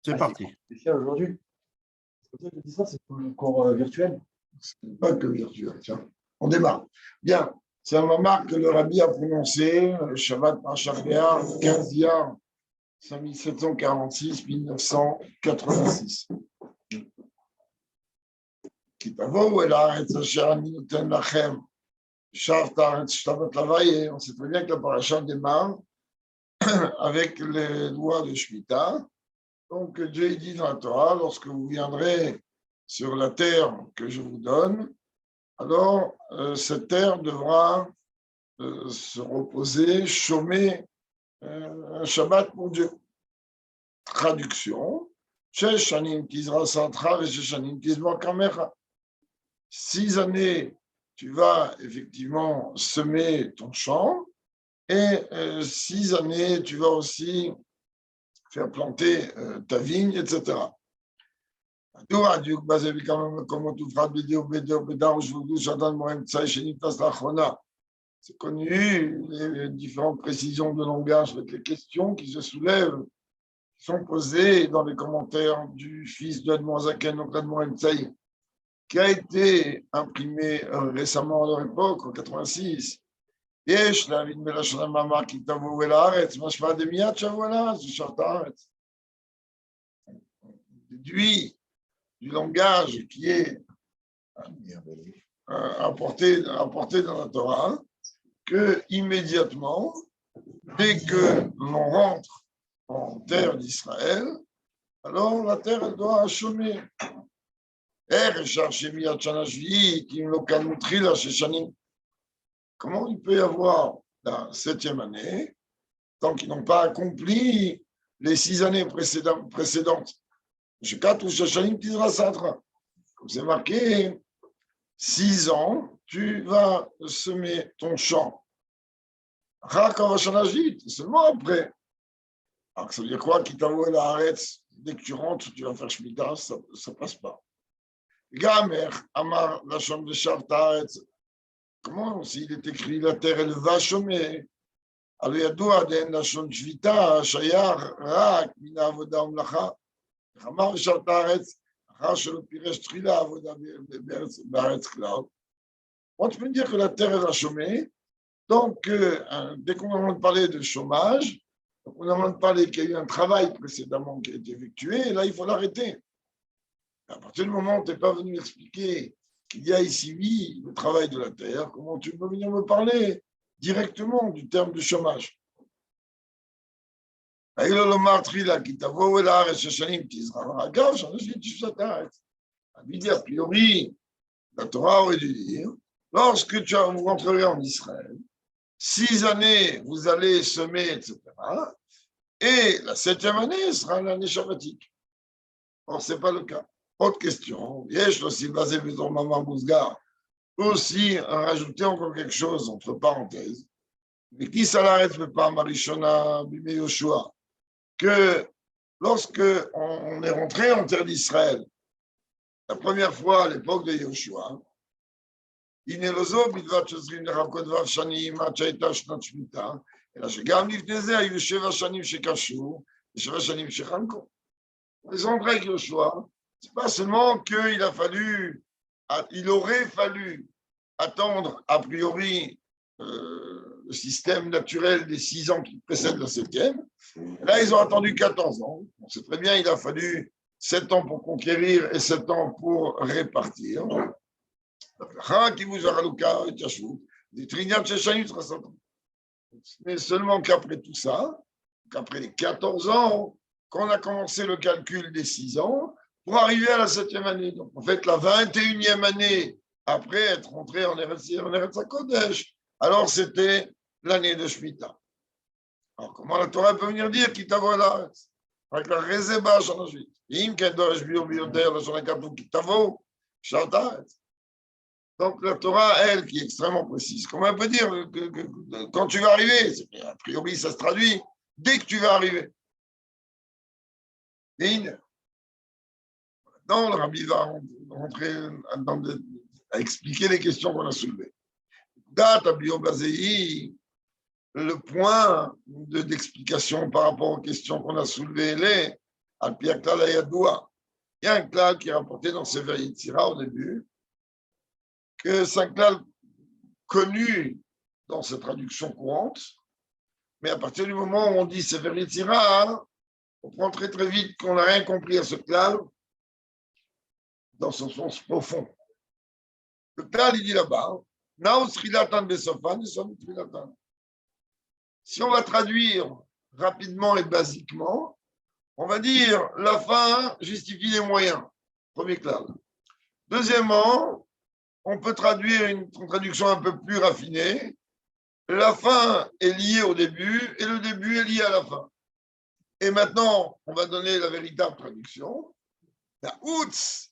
C'est parti. C'est fier aujourd'hui. C'est pour ça que je dis ça, c'est pour le cours virtuel. C'est pas que virtuel. Tiens, on démarre. Bien, c'est un remarque que le rabbi a prononcé, Shabbat Macharbéa, 15 Iyar, 5746-1986. Kitavo el haaretz asher ani noten lachem, shav ta'aretz shtabat lavaye. On sait très bien que la paracha démarre avec les lois de Shemitah. Donc, Dieu dit dans la Torah, lorsque vous viendrez sur la terre que je vous donne, alors cette terre devra se reposer, chômer un Shabbat pour Dieu. Traduction, 6 années, tu vas effectivement semer ton champ, et 6 années, tu vas aussi faire planter ta vigne, etc. C'est connu, les différentes précisions de langage avec les questions qui se soulèvent, qui sont posées dans les commentaires du fils d'Admon Zaken, donc Admon Tsaï, qui a été imprimé récemment à leur époque, en 86. יש להבין בלשון המאמר כי תבואו אל הארץ, משמע דמיית שבוע אל הארץ, ושבת הארץ. Déduit du langage qui est apporté dans la Torah, que immédiatement, dès que l'on rentre en terre d'Israël, alors la terre elle doit chômer. Comment il peut y avoir la 7e année tant qu'ils n'ont pas accompli les 6 années précédentes? Comme c'est marqué, 6 ans, tu vas semer ton champ. Seulement après. Alors, ça veut dire quoi? Dès que tu rentres, tu vas faire Shemitah, ça ne passe pas. Gamer, Amar, la chambre de Shavtaretz. Comment, s'il est écrit, la terre, elle va chômer? Alors, il y a deux adènes, la chambre de Shvita, Shayar, Rak, Mina, Avoda, Umlacha, Amar, Shavtaretz, Rachel, Piresh, Trila, Avoda, Baretz, Cloud. On peut dire que la terre, elle va chômer. Donc, dès qu'on a envie de parler de chômage, on a envie de parler qu'il y a eu un travail précédemment qui a été effectué, et là, il faut l'arrêter. À partir du moment où tu n'es pas venu expliquer qu'il y a ici, oui, le travail de la terre, comment tu peux venir me parler directement du terme de chômage? A priori, la Torah aurait dû dire, lorsque vous rentrerez en Israël, 6 années, vous allez semer, etc. Et la 7e année sera l'année shabbatique. Or, ce n'est pas le cas. Autre question. Aussi, rajouter encore quelque chose entre parenthèses. Mais qui ça l'arrête pas, Marishona, Bimé Yoshua, que lorsque on est rentré en terre d'Israël, la première fois à l'époque de Yoshua, אלא שגם לפני זה היו 7 שנים שקשו, ו7 שנים שחנקו. Les entrées avec Yoshua, c'est pas seulement qu'il il aurait fallu attendre a priori le système naturel des 6 ans qui précèdent la 7e. Là, ils ont attendu 14 ans. On sait très bien, il a fallu 7 ans pour conquérir et 7 ans pour répartir. Mais seulement qu'après tout ça, qu'après les 14 ans, qu'on a commencé le calcul des 6 ans pour arriver à la 7e année. Donc, en fait, la 21e année après être rentré en Eretz HaKodesh, alors c'était l'année de Shemitah. Alors, comment la Torah peut venir dire qu'il t'avoue là avec la Rezeba Shanajuit? Donc, la Torah, elle, qui est extrêmement précise, comment elle peut dire que quand tu vas arriver, a priori, ça se traduit dès que tu vas arriver. Maintenant, le rabbi va rentrer à expliquer les questions qu'on a soulevées. Date à Biobazei, le point d'explication par rapport aux questions qu'on a soulevées, les Al-Piaklal Ayadoua. Il y a un klal qui est rapporté dans Sefer Yetzira au début, que c'est un klal connu dans cette traduction courante, mais à partir du moment où on dit Sefer Yetzira, on comprend très très vite qu'on n'a rien compris à ce klal dans son sens profond. Le klal, il dit là-bas, Naos Trilatan Besofan, Trilatan. Si on va traduire rapidement et basiquement, on va dire la fin justifie les moyens. Premier klal. Deuxièmement, on peut traduire une traduction un peu plus raffinée. La fin est liée au début et le début est lié à la fin. Et maintenant, on va donner la véritable traduction. La outs,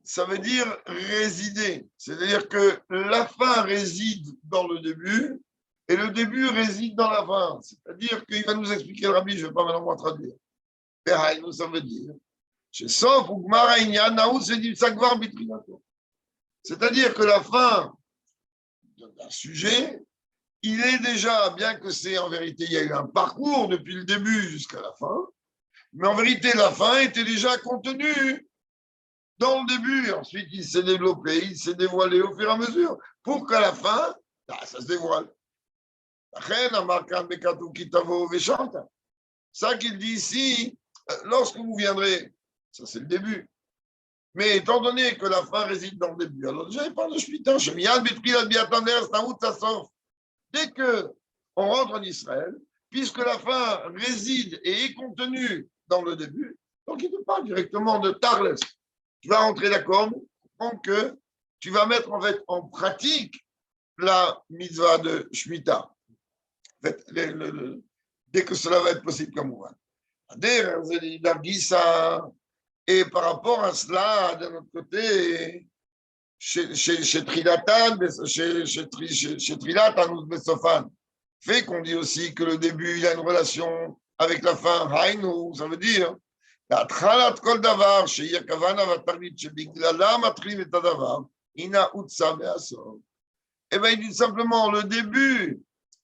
ça veut dire résider. C'est-à-dire que la fin réside dans le début et le début réside dans la fin. C'est-à-dire qu'il va nous expliquer le rabbi, je ne vais pas maintenant moi traduire. Pehaïnou, ça veut dire. C'est-à-dire que la fin d'un sujet, il est déjà, bien que c'est en vérité, il y a eu un parcours depuis le début jusqu'à la fin, mais en vérité, la fin était déjà contenue dans le début. Ensuite, il s'est développé, il s'est dévoilé au fur et à mesure, pour qu'à la fin, ça se dévoile. Ça qu'il dit ici, lorsque vous viendrez, ça c'est le début. Mais étant donné que la fin réside dans le début, alors déjà il parle de Shemitah, dès qu'on rentre en Israël, puisque la fin réside et est contenue dans le début, donc il ne parle directement de Tarles. Tu vas rentrer d'accord, donc que tu vas mettre en fait en pratique la mitzvah de Shemitah. En fait, dès que cela va être possible comme moi. Et par rapport à cela, de notre côté, chez Trilatan, chez Trilatan ou Besofan, fait qu'on dit aussi que le début, il a une relation avec la fin. Haïnou, ça veut dire, kol davar, chez Yakavana va tarlit, chez Biglala, matrim et tadavar, ina utsa beasor. Eh bien, il dit simplement le début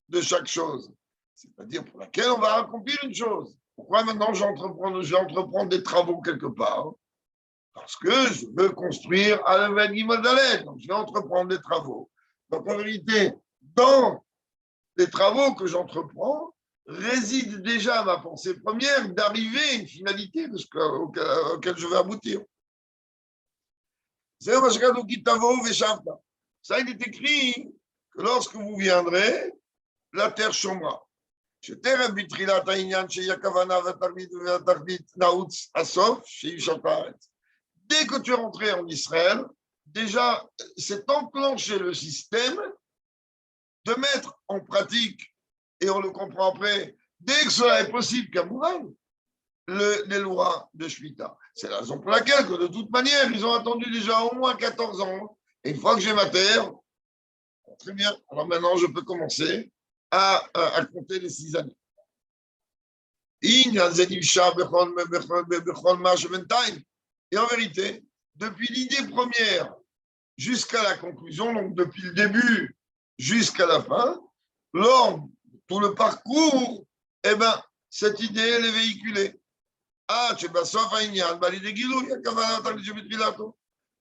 de chaque chose, c'est-à-dire pour laquelle on va accomplir une chose. Pourquoi maintenant je vais entreprendre des travaux quelque part? Parce que je veux construire à la Gimel, donc je vais entreprendre des travaux. Donc en vérité, dans les travaux que j'entreprends, réside déjà ma pensée première d'arriver à une finalité auquel je vais aboutir. Ça, il est écrit que lorsque vous viendrez, la terre chômera. Dès que tu es rentré en Israël, déjà, c'est enclenché le système de mettre en pratique, et on le comprend après, dès que cela est possible, Kamouran, les lois de Shemitah. C'est la raison pour laquelle, que de toute manière, ils ont attendu déjà au moins 14 ans. Et une fois que j'ai ma terre, très bien, alors maintenant je peux commencer à compter les 6 années. Et en vérité, depuis l'idée première jusqu'à la conclusion, donc depuis le début jusqu'à la fin, lors de tout le parcours, eh ben, cette idée, elle est véhiculée.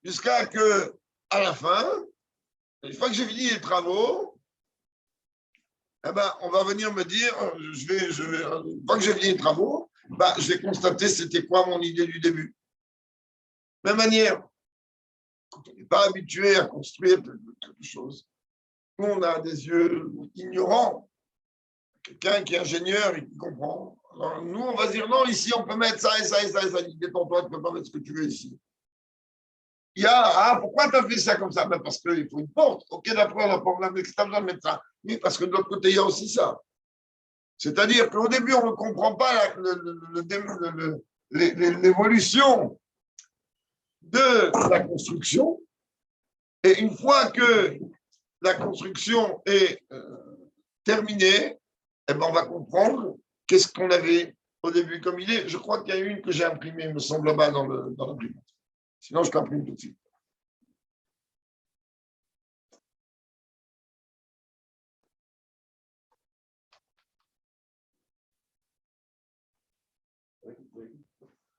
Jusqu'à que, à la fin, une fois que j'ai fini les travaux, eh ben, on va venir me dire, une fois que j'ai fini les travaux, je vais constater c'était quoi mon idée du début. Même manière, quand on n'est pas habitué à construire quelque chose, nous, on a des yeux ignorants. Quelqu'un qui est ingénieur et qui comprend. Alors, nous, on va dire non, ici, on peut mettre ça et ça et ça et ça. Détends-toi, tu ne peux pas mettre ce que tu veux ici. Il y a, pourquoi tu as fait ça comme ça? Parce qu'il faut une porte. Ok, d'après, la porte, mais tu as besoin de mettre ça. Oui, parce que de l'autre côté, il y a aussi ça. C'est-à-dire qu'au début, on ne comprend pas l'évolution de la construction. Et une fois que la construction est terminée, eh ben, on va comprendre qu'est-ce qu'on avait au début comme idée. Je crois qu'il y a une que j'ai imprimée, il me semble, là-bas dans l'imprimante. Sinon, je l'imprime tout de suite.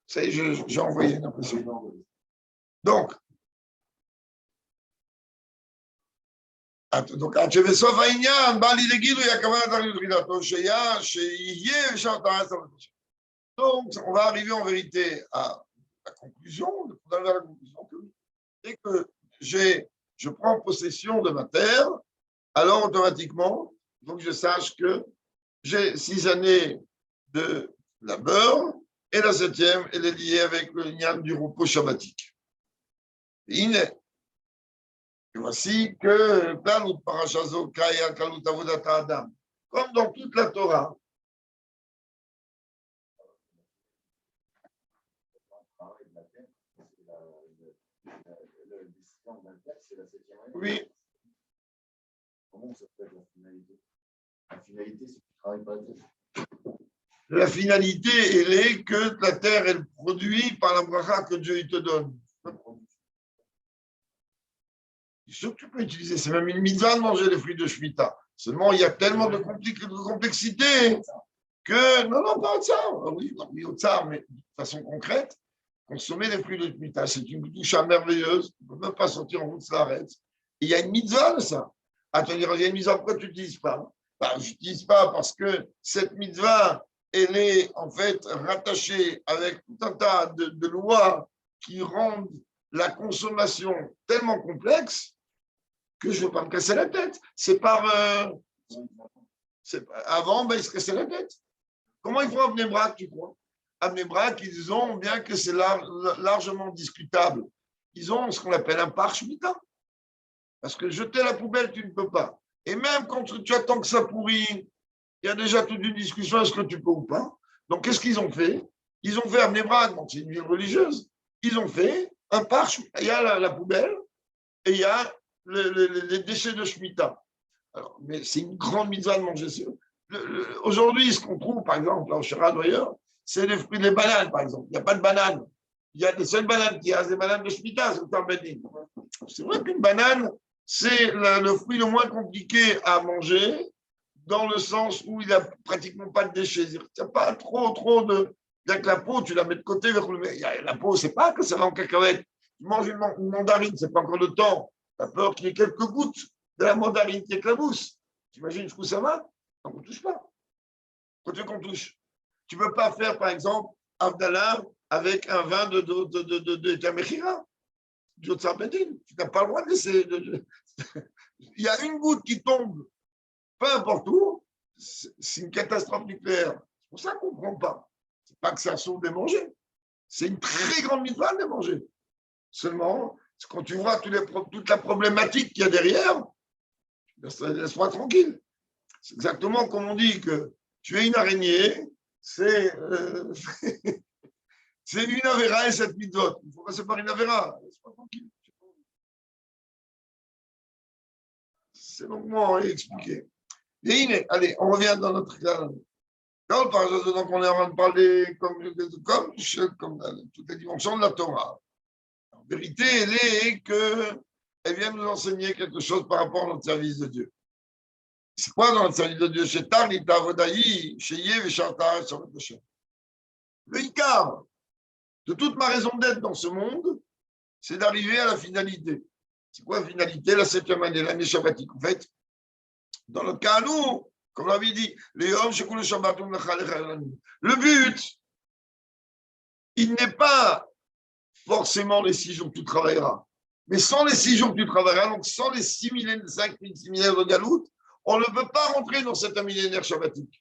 Ça y est, j'ai envoyé une impression. Donc, עד שבסוף העניין בא לי לגידו יקבל את תחילתו שיהיה ושם תארץ על התשע. Donc, on va arriver en vérité à la conclusion, dès que je prends possession de ma terre, alors automatiquement, il faut que je sache que j'ai 6 années de labeur et la 7e, elle est liée avec le lien du repos shabbatique. Et voici que comme dans toute la Torah, oui. Comment ça peut être la finalité? La finalité, c'est que tu travailles pas la terre. La finalité, elle est que la terre, elle produit par la bracha que Dieu il te donne. Ce que tu peux utiliser, c'est même une mitzvah de manger les fruits de Shemitah. Seulement, il y a tellement de complexité que, non, pas au tsar. Oui, au tsar, mais de façon concrète, consommer les fruits de Shemitah, c'est une doucha merveilleuse. On ne peut même pas sortir en route de l'arrêt. Il y a une mitzvah de ça. Attends, il y a une mitzvah, pourquoi tu n'utilises pas? Je n'utilise pas parce que cette mitzvah, elle est en fait rattachée avec tout un tas de lois qui rendent la consommation tellement complexe que je ne veux pas me casser la tête. C'est par... avant, il se cassait la tête. Comment ils font à Bnei Brak, tu crois? À Bnei Brak, ils ont, bien que c'est largement discutable, ils ont ce qu'on appelle un par Shemitah. Parce que jeter la poubelle, tu ne peux pas. Et même quand tu attends que ça pourrit, il y a déjà toute une discussion, est-ce que tu peux ou pas? Donc, qu'est-ce qu'ils ont fait? Ils ont fait à Bnei Brak, donc c'est une ville religieuse, ils ont fait un par Shemitah. Il y a la poubelle et il y a les déchets de Shemitah. Alors, mais c'est une grande mitzvah de manger ça. Aujourd'hui, ce qu'on trouve, par exemple, là, au Sherad ou ailleurs, c'est les bananes, par exemple. Il n'y a pas de bananes. Il y a les seules bananes qu'il y a, c'est des bananes de Shemitah, c'est vrai qu'une banane, c'est le fruit le moins compliqué à manger, dans le sens où il n'y a pratiquement pas de déchets. Il n'y a pas trop de... Bien que la peau, tu la mets de côté. La peau, c'est pas que ça va en cacahuète. Tu manges une mandarine, c'est pas encore le temps. Tu as peur qu'il y ait quelques gouttes de la mandarine qui éclabousse. Tu imagines jusqu'où ça va? Donc, on ne touche pas. Quand tu veux qu'on touche, tu ne peux pas faire, par exemple, Avdallah avec un vin de Mechira, du Otsar Bedin. Tu n'as pas le droit de laisser. Il y a une goutte qui tombe, peu importe où, c'est une catastrophe nucléaire. C'est pour ça qu'on ne comprend pas. Ce n'est pas que ça sauve des manger. C'est une très grande mitzvah de manger. Seulement, quand tu vois toute la problématique qu'il y a derrière, laisse-moi tranquille. C'est exactement comme on dit que tuer une araignée, c'est une avéra et cette mitzvot. Il faut passer par une avéra. Laisse-moi tranquille. C'est longuement expliqué. Allez, on revient dans notre cas. Donc, on est en train de parler comme toutes les dimensions de la Torah. En vérité, elle est qu'elle vient nous enseigner quelque chose par rapport à notre service de Dieu. C'est quoi dans le service de Dieu? Le Icar de toute ma raison d'être dans ce monde, c'est d'arriver à la finalité. C'est quoi la finalité? La 7e année, l'année shabbatique. En fait, dans notre cas, nous, comme on l'avait dit, le but, il n'est pas forcément les 6 jours que tu travailleras. Mais sans les 6 jours que tu travailleras, donc sans les 6 millénaires, 5 millénaires de Galout, on ne peut pas rentrer dans cet millénaire shabbatique.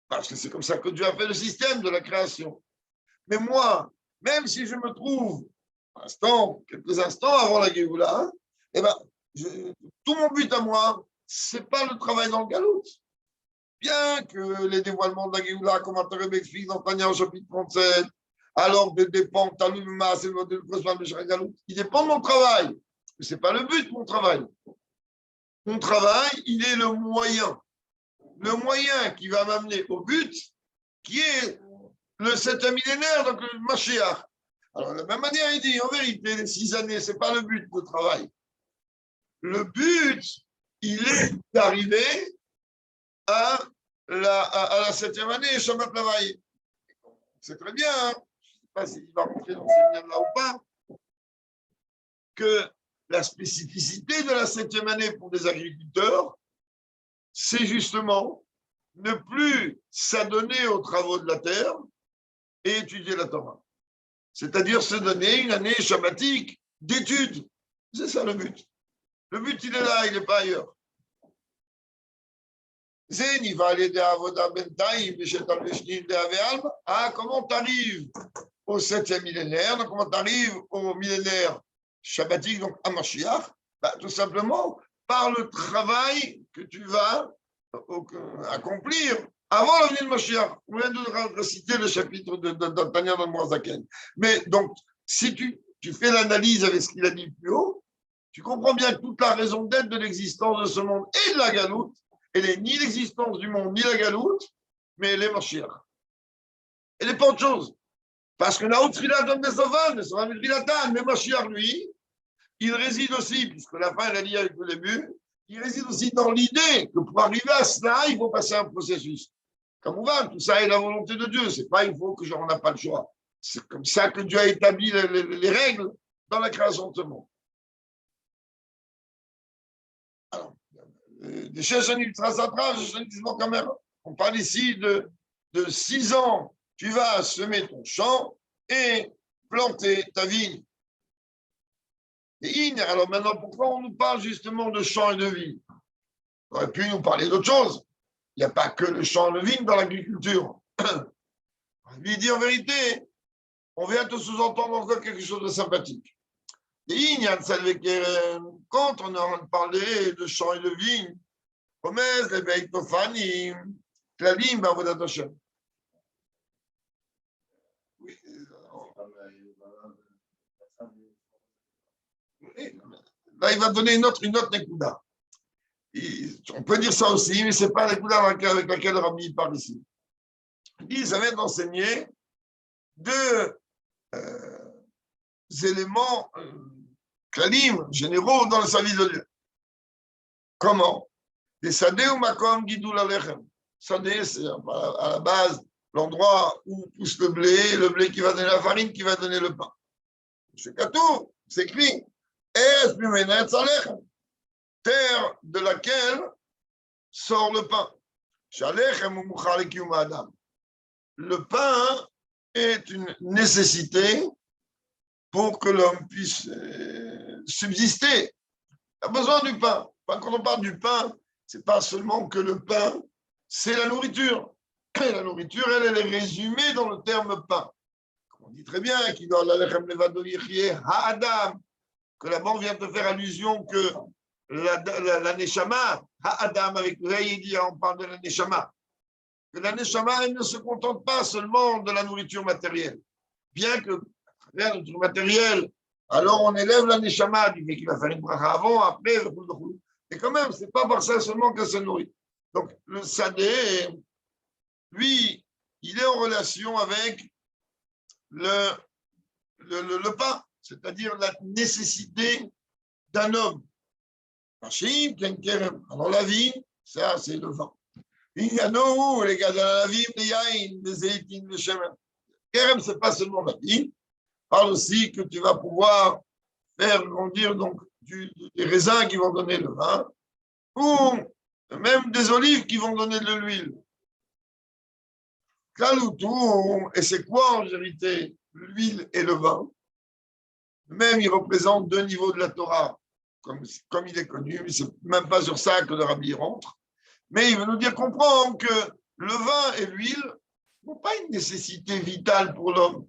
Parce que c'est comme ça que Dieu a fait le système de la création. Mais moi, même si je me trouve quelques instants avant la Géoula, tout mon but à moi, ce n'est pas le travail dans le Galout. Bien que les dévoilements de la Géoula, comme Antareb explique dans Tania au chapitre 37, alors de dépendre, il dépend de mon travail. Mais ce n'est pas le but de mon travail. Mon travail, il est le moyen. Le moyen qui va m'amener au but, qui est le 7e millénaire, donc le Mashiach. Alors, de la même manière, il dit, en vérité, les 6 années, ce n'est pas le but de travail. Le but, il est d'arriver à la 7e année, Shabbat Lavaï. C'est très bien, hein? pas s'il va rentrer dans ces liens-là ou pas, que la spécificité de la 7e année pour des agriculteurs, c'est justement ne plus s'adonner aux travaux de la terre et étudier la Torah. C'est-à-dire se donner une année shabbatique d'études. C'est ça le but. Le but, il est là, il n'est pas ailleurs. Ah, comment tu arrives au 7e millénaire, donc comment tu arrives au millénaire shabbatique, donc à Mashiach? Tout simplement par le travail que tu vas accomplir avant la venue de Mashiach. On vient de reciter le chapitre de Tanya dans le Moazaken. Mais donc, si tu fais l'analyse avec ce qu'il a dit plus haut, tu comprends bien que toute la raison d'être de l'existence de ce monde et de la galoute, elle n'est ni l'existence du monde, ni la galoute, mais elle est Mashiach. Elle n'est pas autre chose. Parce que la haute Trilatan de mais Mashiach, lui, il réside aussi, puisque la fin, elle a dit avec le début, il réside aussi dans l'idée que pour arriver à cela, il faut passer un processus. Comme on va, tout ça est la volonté de Dieu. C'est pas il faut que on n'a pas le choix. C'est comme ça que Dieu a établi les règles dans la création de ce monde. Alors, des on parle ici de 6 ans. Tu vas semer ton champ et planter ta vigne. Et alors maintenant, pourquoi on nous parle justement de champ et de vigne? On aurait pu nous parler d'autre chose. Il n'y a pas que le champ et le vigne dans l'agriculture. Lui dit en vérité, on vient te sous-entendre encore quelque chose de sympathique. Et quand on a parlé de champ et de vigne, là, il va donner une autre Nekuda. On peut dire ça aussi, mais ce n'est pas la Nekuda avec laquelle Rabbi parle ici. Il dit, ça vient d'enseigner 2 éléments klalim, généraux dans le service de Dieu. Comment? Les sadé ou makom guidou la lechem. Sadé, c'est à la base l'endroit où pousse le blé qui va donner la farine, qui va donner le pain. C'est Katou, c'est écrit. Es mimenetz alechem. Terre de laquelle sort le pain. Shalechem ou muchal kiyum adam. Le pain est une nécessité pour que l'homme puisse subsister. Il a besoin du pain. Quand on parle du pain, ce n'est pas seulement que le pain, c'est la nourriture. Et la nourriture, elle est résumée dans le terme pain. On dit très bien qu'il doit Ha'adam, que là-bas on vient de faire allusion que la Neshama, Ha'adam, avec Reïdi, on parle de la Neshama. Que la Neshama, elle ne se contente pas seulement de la nourriture matérielle. Bien que la nourriture matérielle, alors on élève la Neshama, du fait qu'il va faire une bracha avant, après, et quand même, ce n'est pas par ça seulement qu'elle se nourrit. Donc, le Sadé, lui, il est en relation avec le pain, c'est-à-dire la nécessité d'un homme. Alors, la vie, ça, c'est le vin. Il y a nous, les gars de la vie, les yaïn, les étines, les chemins. Kerem, ce n'est pas seulement la vie. Parle aussi que tu vas pouvoir faire grandir donc des raisins qui vont donner le vin, ou même des olives qui vont donner de l'huile. Kaloutou, et c'est quoi en vérité l'huile et le vin? Même ils représentent 2 niveaux de la Torah, comme il est connu, mais ce n'est même pas sur ça que le Rabbi rentre. Mais il veut nous dire comprendre que le vin et l'huile n'ont pas une nécessité vitale pour l'homme.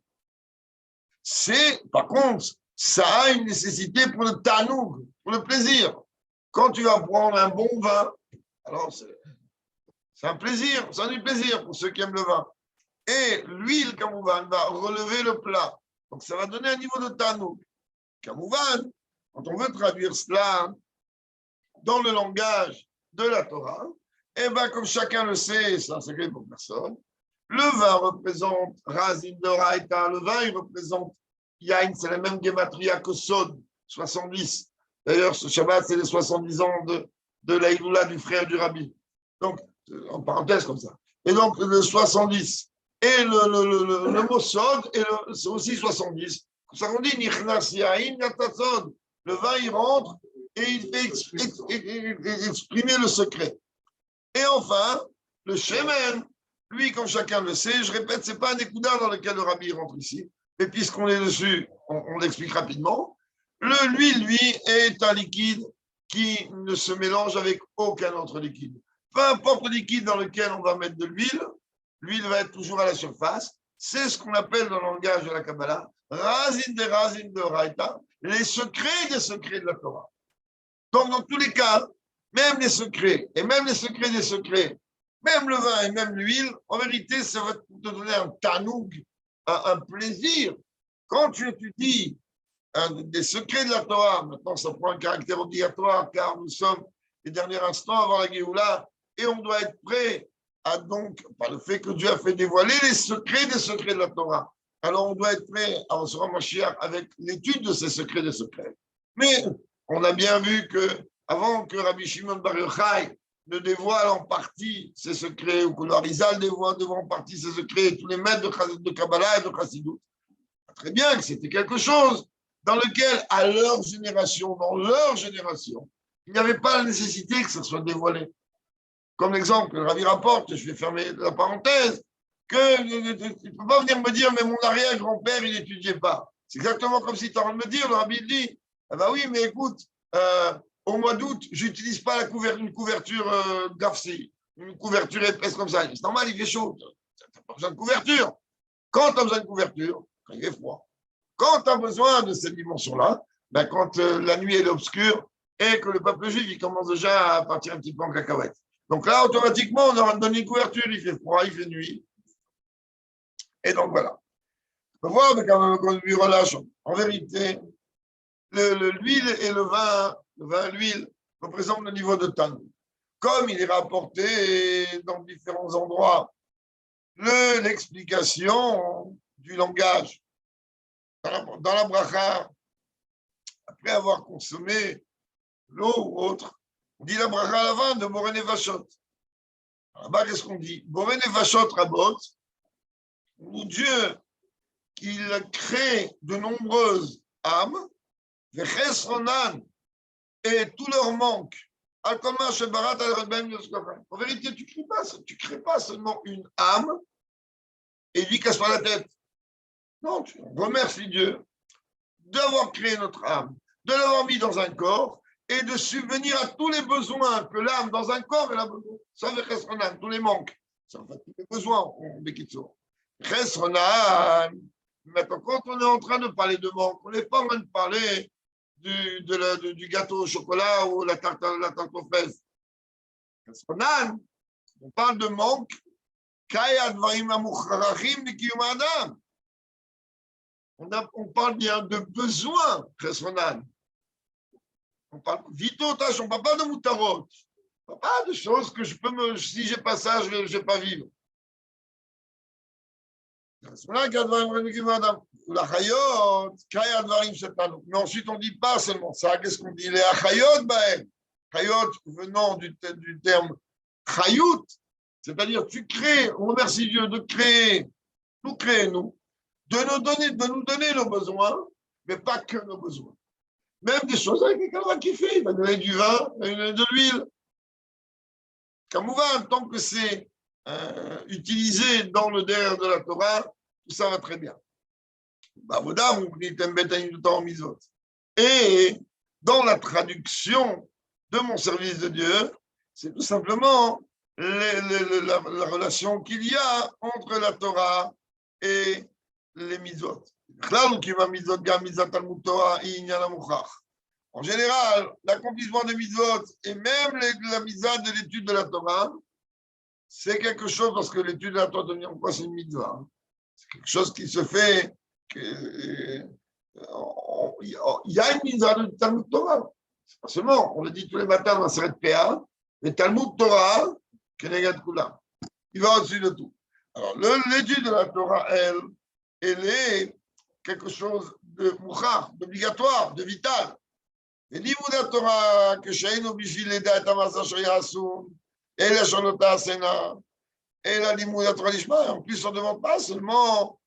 Par contre, ça a une nécessité pour le tanoug, pour le plaisir. Quand tu vas prendre un bon vin, alors c'est un plaisir, c'est du plaisir pour ceux qui aiment le vin. Et l'huile, Kamouvan, va relever le plat. Donc ça va donner un niveau de tanoug. Kamouvan, quand on veut traduire cela dans le langage de la Torah, et bien comme chacun le sait, c'est un secret pour personne, le vin représente Razin Doraita, le vin il représente Yain, c'est la même gematria que Sod, 70. D'ailleurs, ce Shabbat, c'est les 70 ans de la Iloula du frère du Rabbi. Donc, en parenthèse comme ça. Et donc, le 70. Et le mot sod, c'est aussi 70. C'est ça qu'on dit, nichnas yain yatasod. Le vin, il rentre et il fait exprimer le secret. Et enfin, le shemen, lui, comme chacun le sait, je répète, ce n'est pas un écoudard dans lequel le rabbi rentre ici. Et puisqu'on est dessus, on l'explique rapidement. L'huile, lui, est un liquide qui ne se mélange avec aucun autre liquide. Peu importe le liquide dans lequel on va mettre de l'huile, l'huile va être toujours à la surface. C'est ce qu'on appelle dans le langage de la Kabbalah, razin de Raïta, les secrets des secrets de la Torah. Donc, dans tous les cas, même les secrets, et même les secrets des secrets, même le vin et même l'huile, en vérité, ça va te donner un tanoug, un plaisir. Quand tu étudies des secrets de la Torah, maintenant ça prend un caractère obligatoire, car nous sommes les derniers instants avant la Géoula, et on doit être prêt à donc, par le fait que Dieu a fait dévoiler les secrets des secrets de la Torah, alors on doit être prêt à recevoir Mashiach avec l'étude de ces secrets des secrets. Mais on a bien vu que avant que Rabbi Shimon Bar Yochai ne dévoile en partie ses secrets, ou que l'Arizal dévoile en partie ses secrets, et tous les maîtres de Kabbalah et de Chassidut, très bien que c'était quelque chose dans lequel, à leur génération, dans leur génération, il n'y avait pas la nécessité que ça soit dévoilé. Comme l'exemple que le Rabbi rapporte, je vais fermer la parenthèse, que tu ne peux pas venir me dire, mais mon arrière-grand-père, il n'étudiait pas. C'est exactement comme si tu es en train de me dire, le Rabbi dit, ah ben oui, mais écoute, au mois d'août, je n'utilise pas une couverture d'Afsi, une couverture épaisse comme ça. C'est normal, il fait chaud. Tu n'as pas besoin de couverture. Quand tu as besoin de couverture, quand il fait froid. Quand tu as besoin de cette dimension-là, ben quand la nuit est obscure et que le peuple juif il commence déjà à partir un petit peu en cacahuète. Donc là, automatiquement, on aura donné une couverture, il fait froid, il fait nuit. Et donc voilà. On peut voir quand on lui relâche. En vérité, l'huile et le vin, l'huile, représentent le niveau de Tanoug. Comme il est rapporté dans différents endroits, l'explication du langage dans la bracha, après avoir consommé l'eau ou autre, on dit la bracha à la fin de Boré Nevashot. Là-bas, qu'est-ce qu'on dit? Boré Nevashot Rabot, où Dieu, qu'il crée de nombreuses âmes, Vechesronan, et tout leur manque. En vérité, tu ne crées pas seulement une âme et lui casse pas la tête. Non, tu remercies Dieu d'avoir créé notre âme, de l'avoir mis dans un corps et de subvenir à tous les besoins que l'âme dans un corps elle a besoin. Ça veut dire tous les manques. Ça fait tous les besoins, Maintenant, quand on est en train de parler de manque, on n'est pas en train de parler du gâteau au chocolat ou la tarte aux fraises. On parle de manque. On parle bien de besoin, on parle vito tâche, on ne parle pas de moutarot. On ne parle pas de choses que si je n'ai pas ça, je ne vais pas vivre. Mais ensuite, on ne dit pas seulement ça. Qu'est-ce qu'on dit? Les achayot, chayot venant du terme chayut, c'est-à-dire tu crées, on remercie Dieu de créer, nous créer, nous, de nous donner nos besoins, mais pas que nos besoins. Même des choses avec lesquelles on va kiffer. Il va donner du vin, il va donner de l'huile. Kamouvan, tant que c'est utilisé dans le derrière de la Torah, tout ça va très bien. Et dans la traduction de mon service de Dieu, c'est tout simplement la relation qu'il y a entre la Torah et les mitzvot. En général, l'accomplissement des mitzvot et même la mitzvah de l'étude de la Torah, c'est quelque chose, parce que l'étude de la Torah devient quoi? C'est une mitzvah. C'est quelque chose qui se fait. Il y a une mitzvah de Talmud Torah. C'est pas seulement, on le dit tous les matins dans la Seret PA, le Talmud Torah, Kenegad Kula. Il va au-dessus de tout. Alors, l'étude de la Torah, elle est quelque chose de mouchar, d'obligatoire, de vital. Et l'ivou de la Torah, que Sheinu Bishvil Leda et Amasa Shoyasun, et la Shonota Sena, et la Limoudat Torah Lishma. En plus, on ne demande pas seulement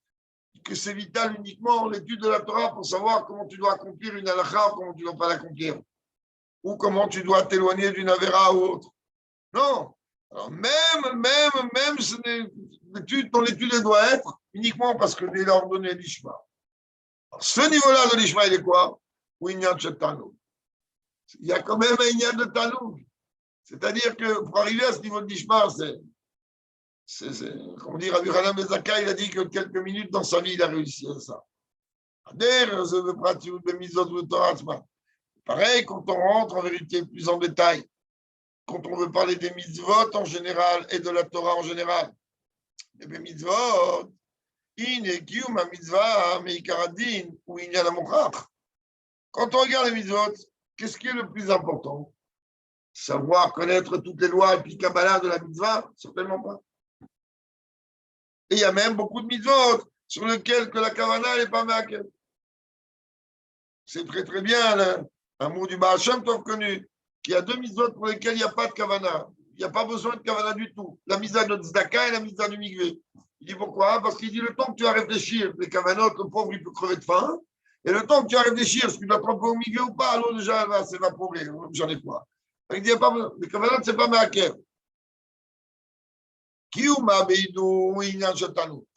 que c'est vital uniquement l'étude de la Torah pour savoir comment tu dois accomplir une halakha ou comment tu ne dois pas l'accomplir, ou comment tu dois t'éloigner d'une avéra ou autre. Non. Alors même ton étude doit être uniquement parce que Dieu l'a ordonné l'Ishma. Ce niveau-là de l'Ishma, il est quoi? Ou il y a de Tanoug. Il y a quand même un Inyan de Tanoug. C'est-à-dire que pour arriver à ce niveau de l'Ishma, comme dit Rabbi Hanan ben Zakkai, il a dit que quelques minutes dans sa vie, il a réussi à ça. Pareil, quand on rentre en vérité plus en détail, quand on veut parler des mitzvot en général et de la Torah en général. Les mitzvot, quand on regarde les mitzvot, qu'est-ce qui est le plus important? Savoir connaître toutes les lois et puis Kabbalah de la mitzvah? Certainement pas. Et il y a même beaucoup de mitzvot sur lesquels que la Kavanah n'est pas maquée. C'est très très bien un mot du Baal Shem Tov connu, qu'il y a deux mitzvot pour lesquels il n'y a pas de Kavanah. Il n'y a pas besoin de Kavanah du tout. La mitzvah de Tzedaka et la mitzvah du Mikvé. Il dit pourquoi? Parce qu'il dit le temps que tu vas réfléchir, les Kavanot, le pauvre, il peut crever de faim. Et le temps que tu vas réfléchir, est-ce que tu dois tremper au Mikvé ou pas, alors déjà, elle va s'évaporer. J'en ai quoi. Il dit, les Kavanot, ce n'est pas maqué.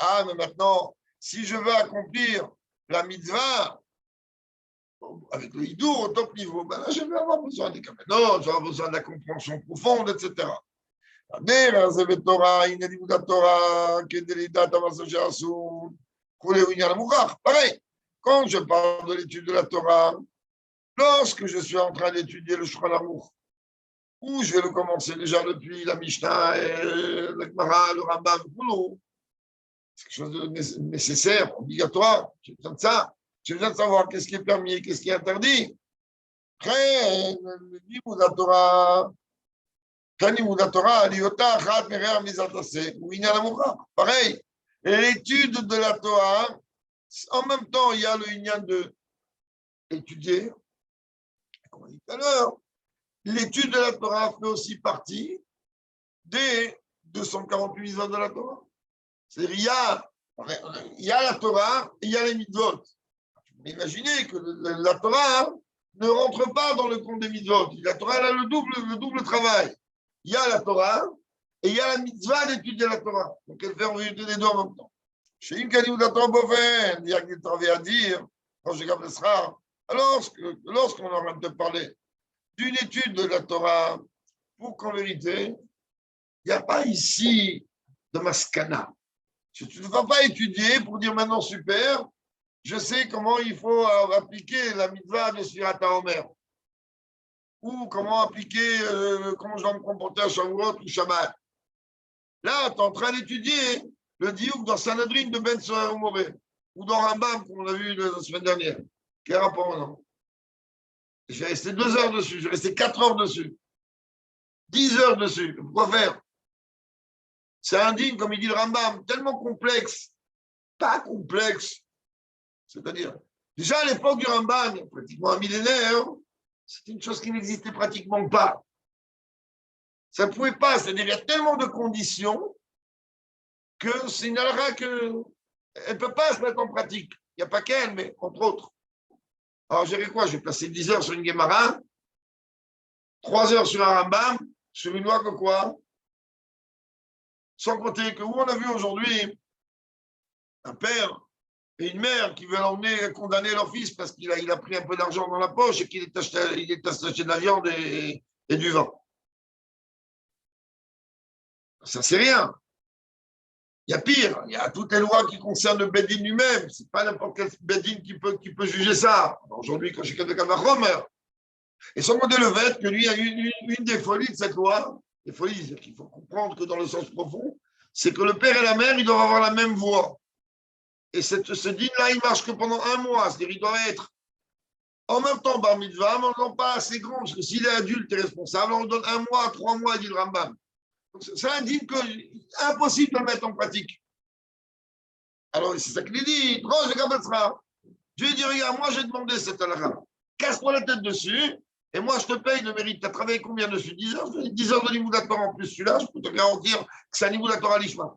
Ah, mais maintenant, si je veux accomplir la mitzvah avec le hidou au top niveau, ben là, je vais avoir besoin des kavanot, je vais avoir besoin de la compréhension profonde, etc. Pareil, quand je parle de l'étude de la Torah, lorsque je suis en train d'étudier le Shulchan Aruch, ou je vais le commencer déjà depuis la Mishnah, et le Gemara, le Rambam, c'est quelque chose de nécessaire, obligatoire. J'ai besoin de ça. J'ai besoin de savoir qu'est-ce qui est permis, qu'est-ce qui est interdit. Après, le livre de la Torah, pareil, l'étude de la Torah, en même temps, il y a le Inyan de étudier, comme on dit tout à l'heure. L'étude de la Torah fait aussi partie des 248 mitzvot de la Torah. C'est-à-dire, il y a la Torah et il y a les mitzvot. Imaginez que la Torah ne rentre pas dans le compte des mitzvot. La Torah elle a le double travail. Il y a la Torah et il y a la mitzvah d'étudier la Torah. Donc elle fait en vérité les deux en même temps. Chez une canine de la Torah bofen, il y a que des travaux à dire, quand je garde le sera. Alors, lorsqu'on est en train de parler d'une étude de la Torah, pour qu'en vérité, il n'y a pas ici de maskana. Tu ne vas pas étudier pour dire maintenant super, je sais comment il faut appliquer la mitzvah de Sfirat HaOmer. Ou comment appliquer, comment je dois me comporter à Shavuot ou Shabbat. Là, tu es en train d'étudier le diouk dans Sanhedrin de Ben Soher Moré, ou dans Rambam, comme on a vu la semaine dernière. Quel rapport maintenant? J'ai resté 2 heures dessus, j'ai resté 4 heures dessus, 10 heures dessus. Pourquoi faire? C'est indigne, comme il dit le Rambam, tellement complexe, pas complexe. C'est-à-dire, déjà à l'époque du Rambam, pratiquement un millénaire, c'est une chose qui n'existait pratiquement pas. Ça ne pouvait pas, c'est-à-dire il y a tellement de conditions que c'est une halakha qu'elle ne peut pas se mettre en pratique. Il n'y a pas qu'elle, mais entre autres. Alors, j'ai fait quoi? J'ai passé 10 heures sur une Gemara, 3 heures sur un Rambam, sur une loi que quoi? Sans compter que où on a vu aujourd'hui un père et une mère qui veulent emmener condamner leur fils parce qu'il a pris un peu d'argent dans la poche et qu'il est acheté de la viande et du vin. Ça, c'est rien. Il y a pire, il y a toutes les lois qui concernent le Bedin lui-même. Ce n'est pas n'importe quel Bedin qui peut juger ça. Aujourd'hui, quand j'ai quelqu'un de Kavachomer, et sans compter le fait que lui a une des folies de cette loi, les folies, c'est qu'il faut comprendre que dans le sens profond, c'est que le père et la mère, ils doivent avoir la même voix. Et ce dîme-là, il ne marche que pendant 1 mois. C'est-à-dire, il doit être en même temps bar mitzvah, mais non pas assez grand, parce que s'il est adulte et responsable, on lui donne 1 mois, 3 mois, dit le Rambam. Donc, ça indique que c'est impossible de le mettre en pratique. Alors, c'est ça qu'il dit. Je lui ai dit, regarde, moi, j'ai demandé cette halakha. Casse-toi la tête dessus, Et moi, je te paye le mérite. Tu as travaillé combien dessus? 10 heures? 10 heures de Nimoulator en plus. Celui-là, je peux te garantir que c'est un Nimoulator à l'Ishma.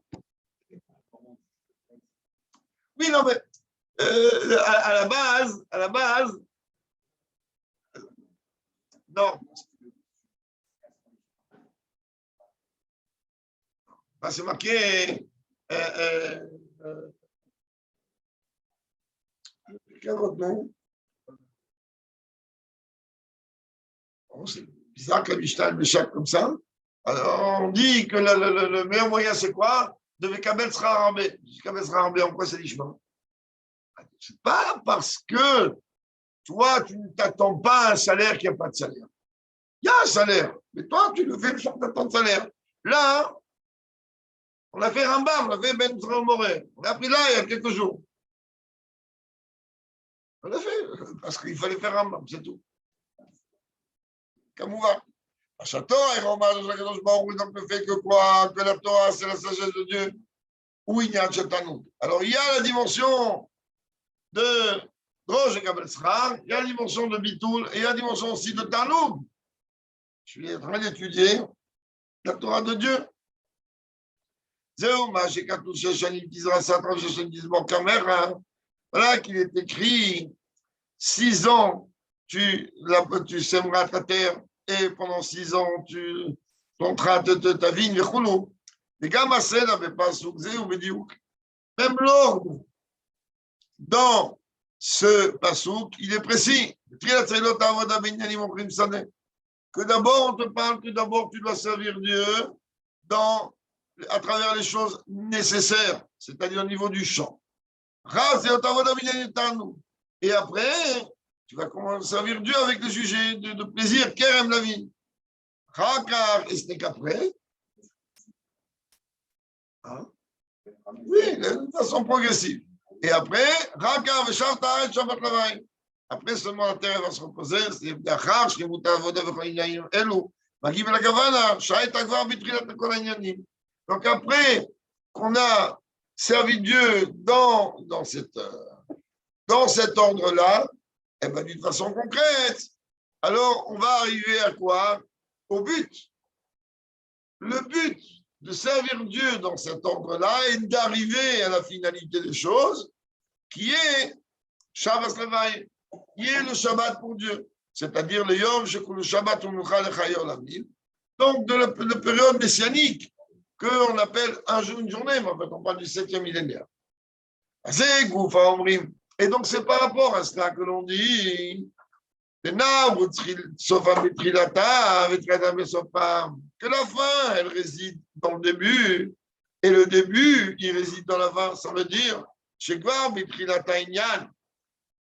Oui, non, mais à la base, non. Bah, c'est marqué. Quel autre nom? Oh, c'est bizarre que la Mishnah m'échappe comme ça. Alors, on dit que le meilleur moyen, c'est quoi? De Vekabel sera rambé. Vekabel sera rambé, en quoi c'est l'Ishma? C'est pas parce que toi, tu ne t'attends pas à un salaire qu'il n'y a pas de salaire. Il y a un salaire, mais toi, tu le fais sans t'attendre de salaire. Là, on a fait Rambam, on a fait Ben Moré. On a appris là il y a quelques jours. On l'a fait parce qu'il fallait faire Rambam, c'est tout. Comme on va. La Torah est hommage à Kadosh Baruch Hu, donc le fait que quoi? Que la Torah, c'est la sagesse de Dieu. Ou il y a un Chatanout. Alors, il y a la dimension de Rosh et Kabel Srar, il y a la dimension de Bitoul, et il y a la dimension aussi de Tanout. Je suis en train d'étudier la Torah de Dieu. Voilà qu'il est écrit 6 ans, tu sèmeras ta terre et pendant 6 ans, tu planteras ta vigne. Même l'ordre dans ce pasouk, il est précis. Que d'abord, on te parle que d'abord, tu dois servir Dieu à travers les choses nécessaires, c'est-à-dire au niveau du champ. Et après, tu vas commencer à servir Dieu avec les sujets de plaisir, qu'elle aime la vie. Et ce n'est qu'après. Hein? Oui, de façon progressive. Et après, après seulement la terre va se reposer. Donc après qu'on a servi Dieu dans cet ordre-là, et bien d'une façon concrète, alors on va arriver à quoi? Au but. Le but de servir Dieu dans cet ordre-là est d'arriver à la finalité des choses, qui est Shabbos Levaï, qui est le Shabbat pour Dieu, c'est-à-dire le Yom Shekul Shabbat Unucha Lechayor Lamil, donc de la période messianique qu'on appelle un jour, une journée, mais en fait on parle du 7e millénaire. Et donc c'est par rapport à cela que l'on dit que la fin, elle réside dans le début, et le début, il réside dans la fin. Ça veut dire, dès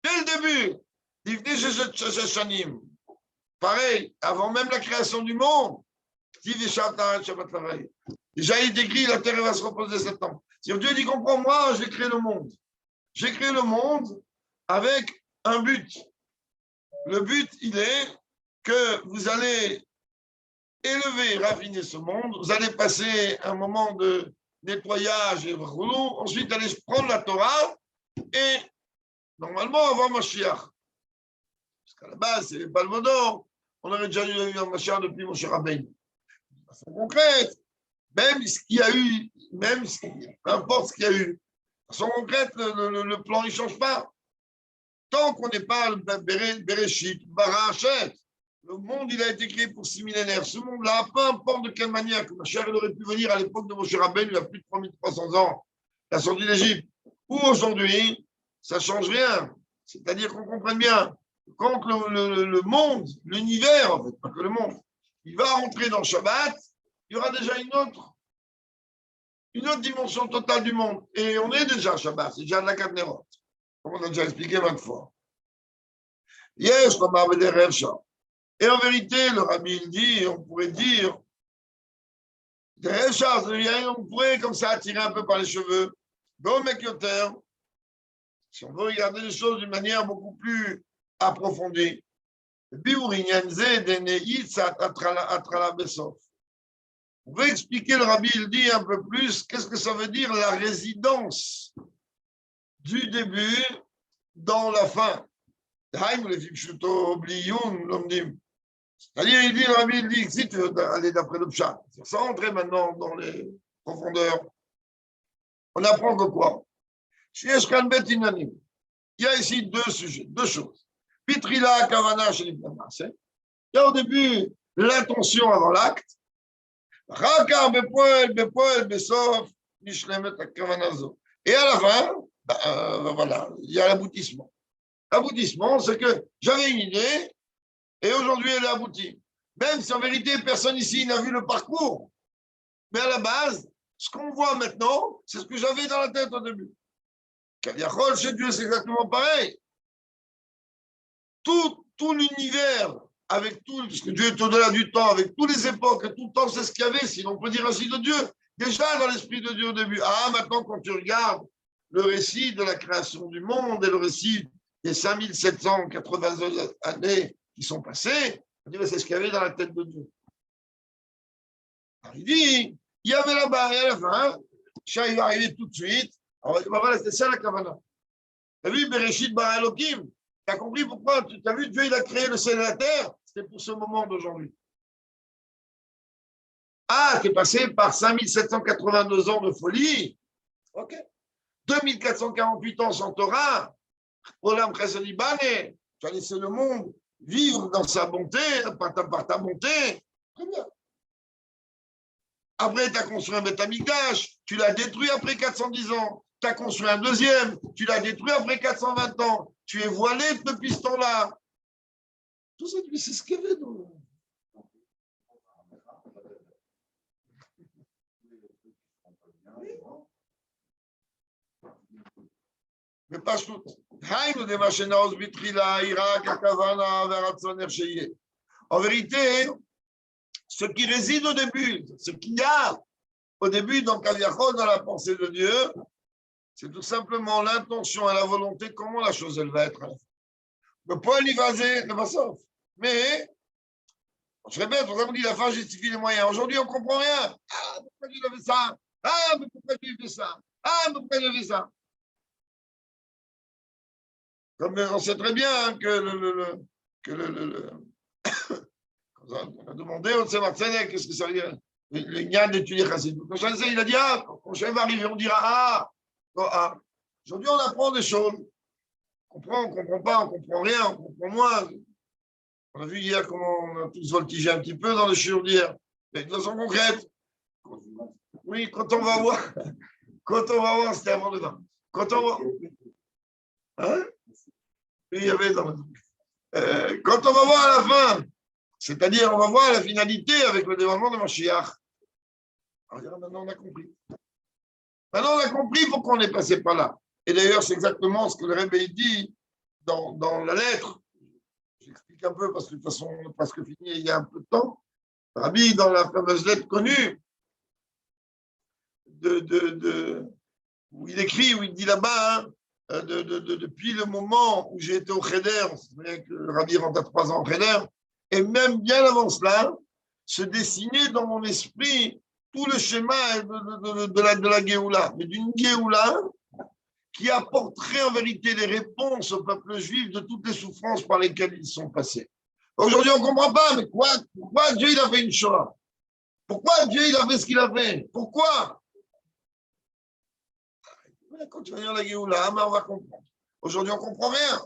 le début, pareil, avant même la création du monde, déjà il est écrit, la terre va se reposer 7 ans. Si Dieu dit, comprends-moi, j'ai créé le monde. J'ai créé le monde avec un but. Le but, il est que vous allez élever, raffiner ce monde, vous allez passer un moment de nettoyage et roulou, ensuite allez prendre la Torah et normalement avant Mashiach. Parce qu'à la base, c'est les Balmodor, on aurait déjà eu un Mashiach depuis Moshe Rabbeinu. De façon concrète, même ce qu'il y a eu, peu importe ce qu'il y a eu, de façon concrète, le plan ne change pas. Tant qu'on n'est pas le Bereshit, Barachet, le monde il a été créé pour 6 millénaires. Ce monde-là, peu importe de quelle manière, que Mashiach aurait pu venir à l'époque de Moshe Rabbeinu, il y a plus de 3300 ans, la sortie d'Égypte, ou aujourd'hui, ça ne change rien. C'est-à-dire qu'on comprenne bien, quand le monde, l'univers, en fait, pas que le monde, il va rentrer dans Shabbat, il y aura déjà une autre dimension totale du monde. Et on est déjà à Shabbat, c'est déjà de la Kadnerot. Comme on a déjà expliqué 20 fois. Yes, comme des rêves. Et en vérité, le rabbi il dit, on pourrait dire, des rêves, on pourrait comme ça attirer un peu par les cheveux. Si on veut regarder les choses d'une manière beaucoup plus approfondie. On veut expliquer, le rabbi il dit un peu plus, qu'est-ce que ça veut dire la résidence du début dans la fin. C'est-à-dire, il dit, le Rabbi, il dit, si tu veux aller d'après le Pshat, sans rentrer maintenant dans les profondeurs, on apprend que quoi? Il y a ici deux sujets, deux choses. Pitrila, Kavana, chez les il y a au début l'intention avant l'acte. Et à la fin, voilà, il y a l'aboutissement. L'aboutissement, c'est que j'avais une idée et aujourd'hui elle est aboutie. Même si en vérité personne ici n'a vu le parcours. Mais à la base, ce qu'on voit maintenant, c'est ce que j'avais dans la tête au début. Kaviachol, chez Dieu, c'est exactement pareil. Tout l'univers, avec tout, parce que Dieu est au-delà du temps, avec toutes les époques, et tout le temps, c'est ce qu'il y avait, si l'on peut dire ainsi de Dieu. Déjà dans l'esprit de Dieu au début. Ah, maintenant, quand tu regardes le récit de la création du monde et le récit des 5780 années qui sont passées, on dit, c'est ce qu'il y avait dans la tête de Dieu. Alors, il dit, il y avait là-bas, et à la fin, il va arriver tout de suite. Alors, voilà, c'était ça la Kavana. Tu as vu, Bereshit bara Elokim? Tu as compris pourquoi? Tu as vu, Dieu, il a créé le ciel et la terre? C'était pour ce moment d'aujourd'hui. Ah, tu es passé par 5782 ans de folie. OK. 2448 ans sans Torah. Olam Chesed Ibane. Tu as laissé le monde vivre dans sa bonté, par ta bonté. Très bien. Après, tu as construit un Beth Amikdash, tu l'as détruit après 410 ans. Tu as construit un deuxième, tu l'as détruit après 420 ans. Tu es voilé depuis ce temps-là. Tout ça, c'est ce qu'il y avait dans... Mais pas tout. En vérité, ce qui réside au début, ce qu'il y a au début dans Kaviachol, dans la pensée de Dieu, c'est tout simplement l'intention et la volonté, comment la chose elle va être. Le point livasé, le sauf. Mais, je répète, on dit la fin justifie les moyens. Aujourd'hui, on ne comprend rien. Ah, pourquoi Dieu a fait ça? Ah, mais pourquoi Dieu a fait ça? Ah, mais pourquoi Dieu a fait ça? Comme on sait très bien que on a demandé au Tzemach Tzedek, qu'est-ce que ça veut dire? Le Nyan d'étudier Chassid. Quand il a dit, ah, quand Shem va arriver, on dira, ah. Aujourd'hui, on apprend des choses. On comprend, on ne comprend pas, on ne comprend rien, on comprend moins. On a vu hier comment on a tous voltigé un petit peu dans le shiur d'hier. Mais de façon concrète. Oui, quand on va voir, c'était avant demain. Quand on va. Hein? Oui, il y avait dans quand on va voir à la fin, c'est-à-dire on va voir la finalité avec le dévoilement de Mashiach. Alors maintenant on a compris. Maintenant on a compris pourquoi on est passé par là. Et d'ailleurs, c'est exactement ce que le Rebbe dit dans la lettre. J'explique un peu parce que de toute façon, on a presque fini il y a un peu de temps. Rabbi, dans la fameuse lettre connue, où il écrit, où il dit là-bas, depuis le moment où j'ai été au Cheder, c'est vrai que le Rabbi rentre à 3 ans au Cheder, et même bien avant cela, se dessinait dans mon esprit tout le schéma de la Géoula, mais d'une Géoula qui apporterait en vérité des réponses au peuple juif de toutes les souffrances par lesquelles ils sont passés. Aujourd'hui, on ne comprend pas, mais pourquoi Dieu il a fait une Shoah? Pourquoi Dieu il a fait ce qu'il a fait? Pourquoi? Quand tu vas dire la Géoula, on va comprendre. Aujourd'hui, on ne comprend rien.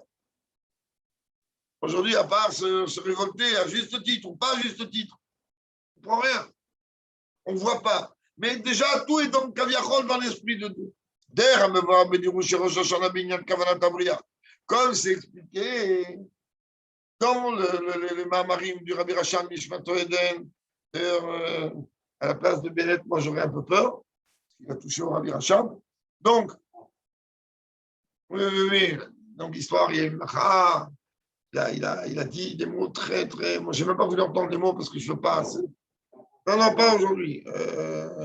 Aujourd'hui, à part se révolter à juste titre ou pas à juste titre, on ne comprend rien. On ne voit pas. Mais déjà, tout est dans le Kaviachol, dans l'esprit de Dieu. Comme c'est expliqué dans le Mamarim du Rabbi Racham Mishmato Eden, à la place de Bennett, moi j'aurais un peu peur, il a touché au Rabbi Racham. Donc, oui. Donc l'histoire, il y a une macha, il a dit des mots très, très. Moi, je n'ai même pas voulu entendre les mots parce que je ne veux pas. Non, pas aujourd'hui.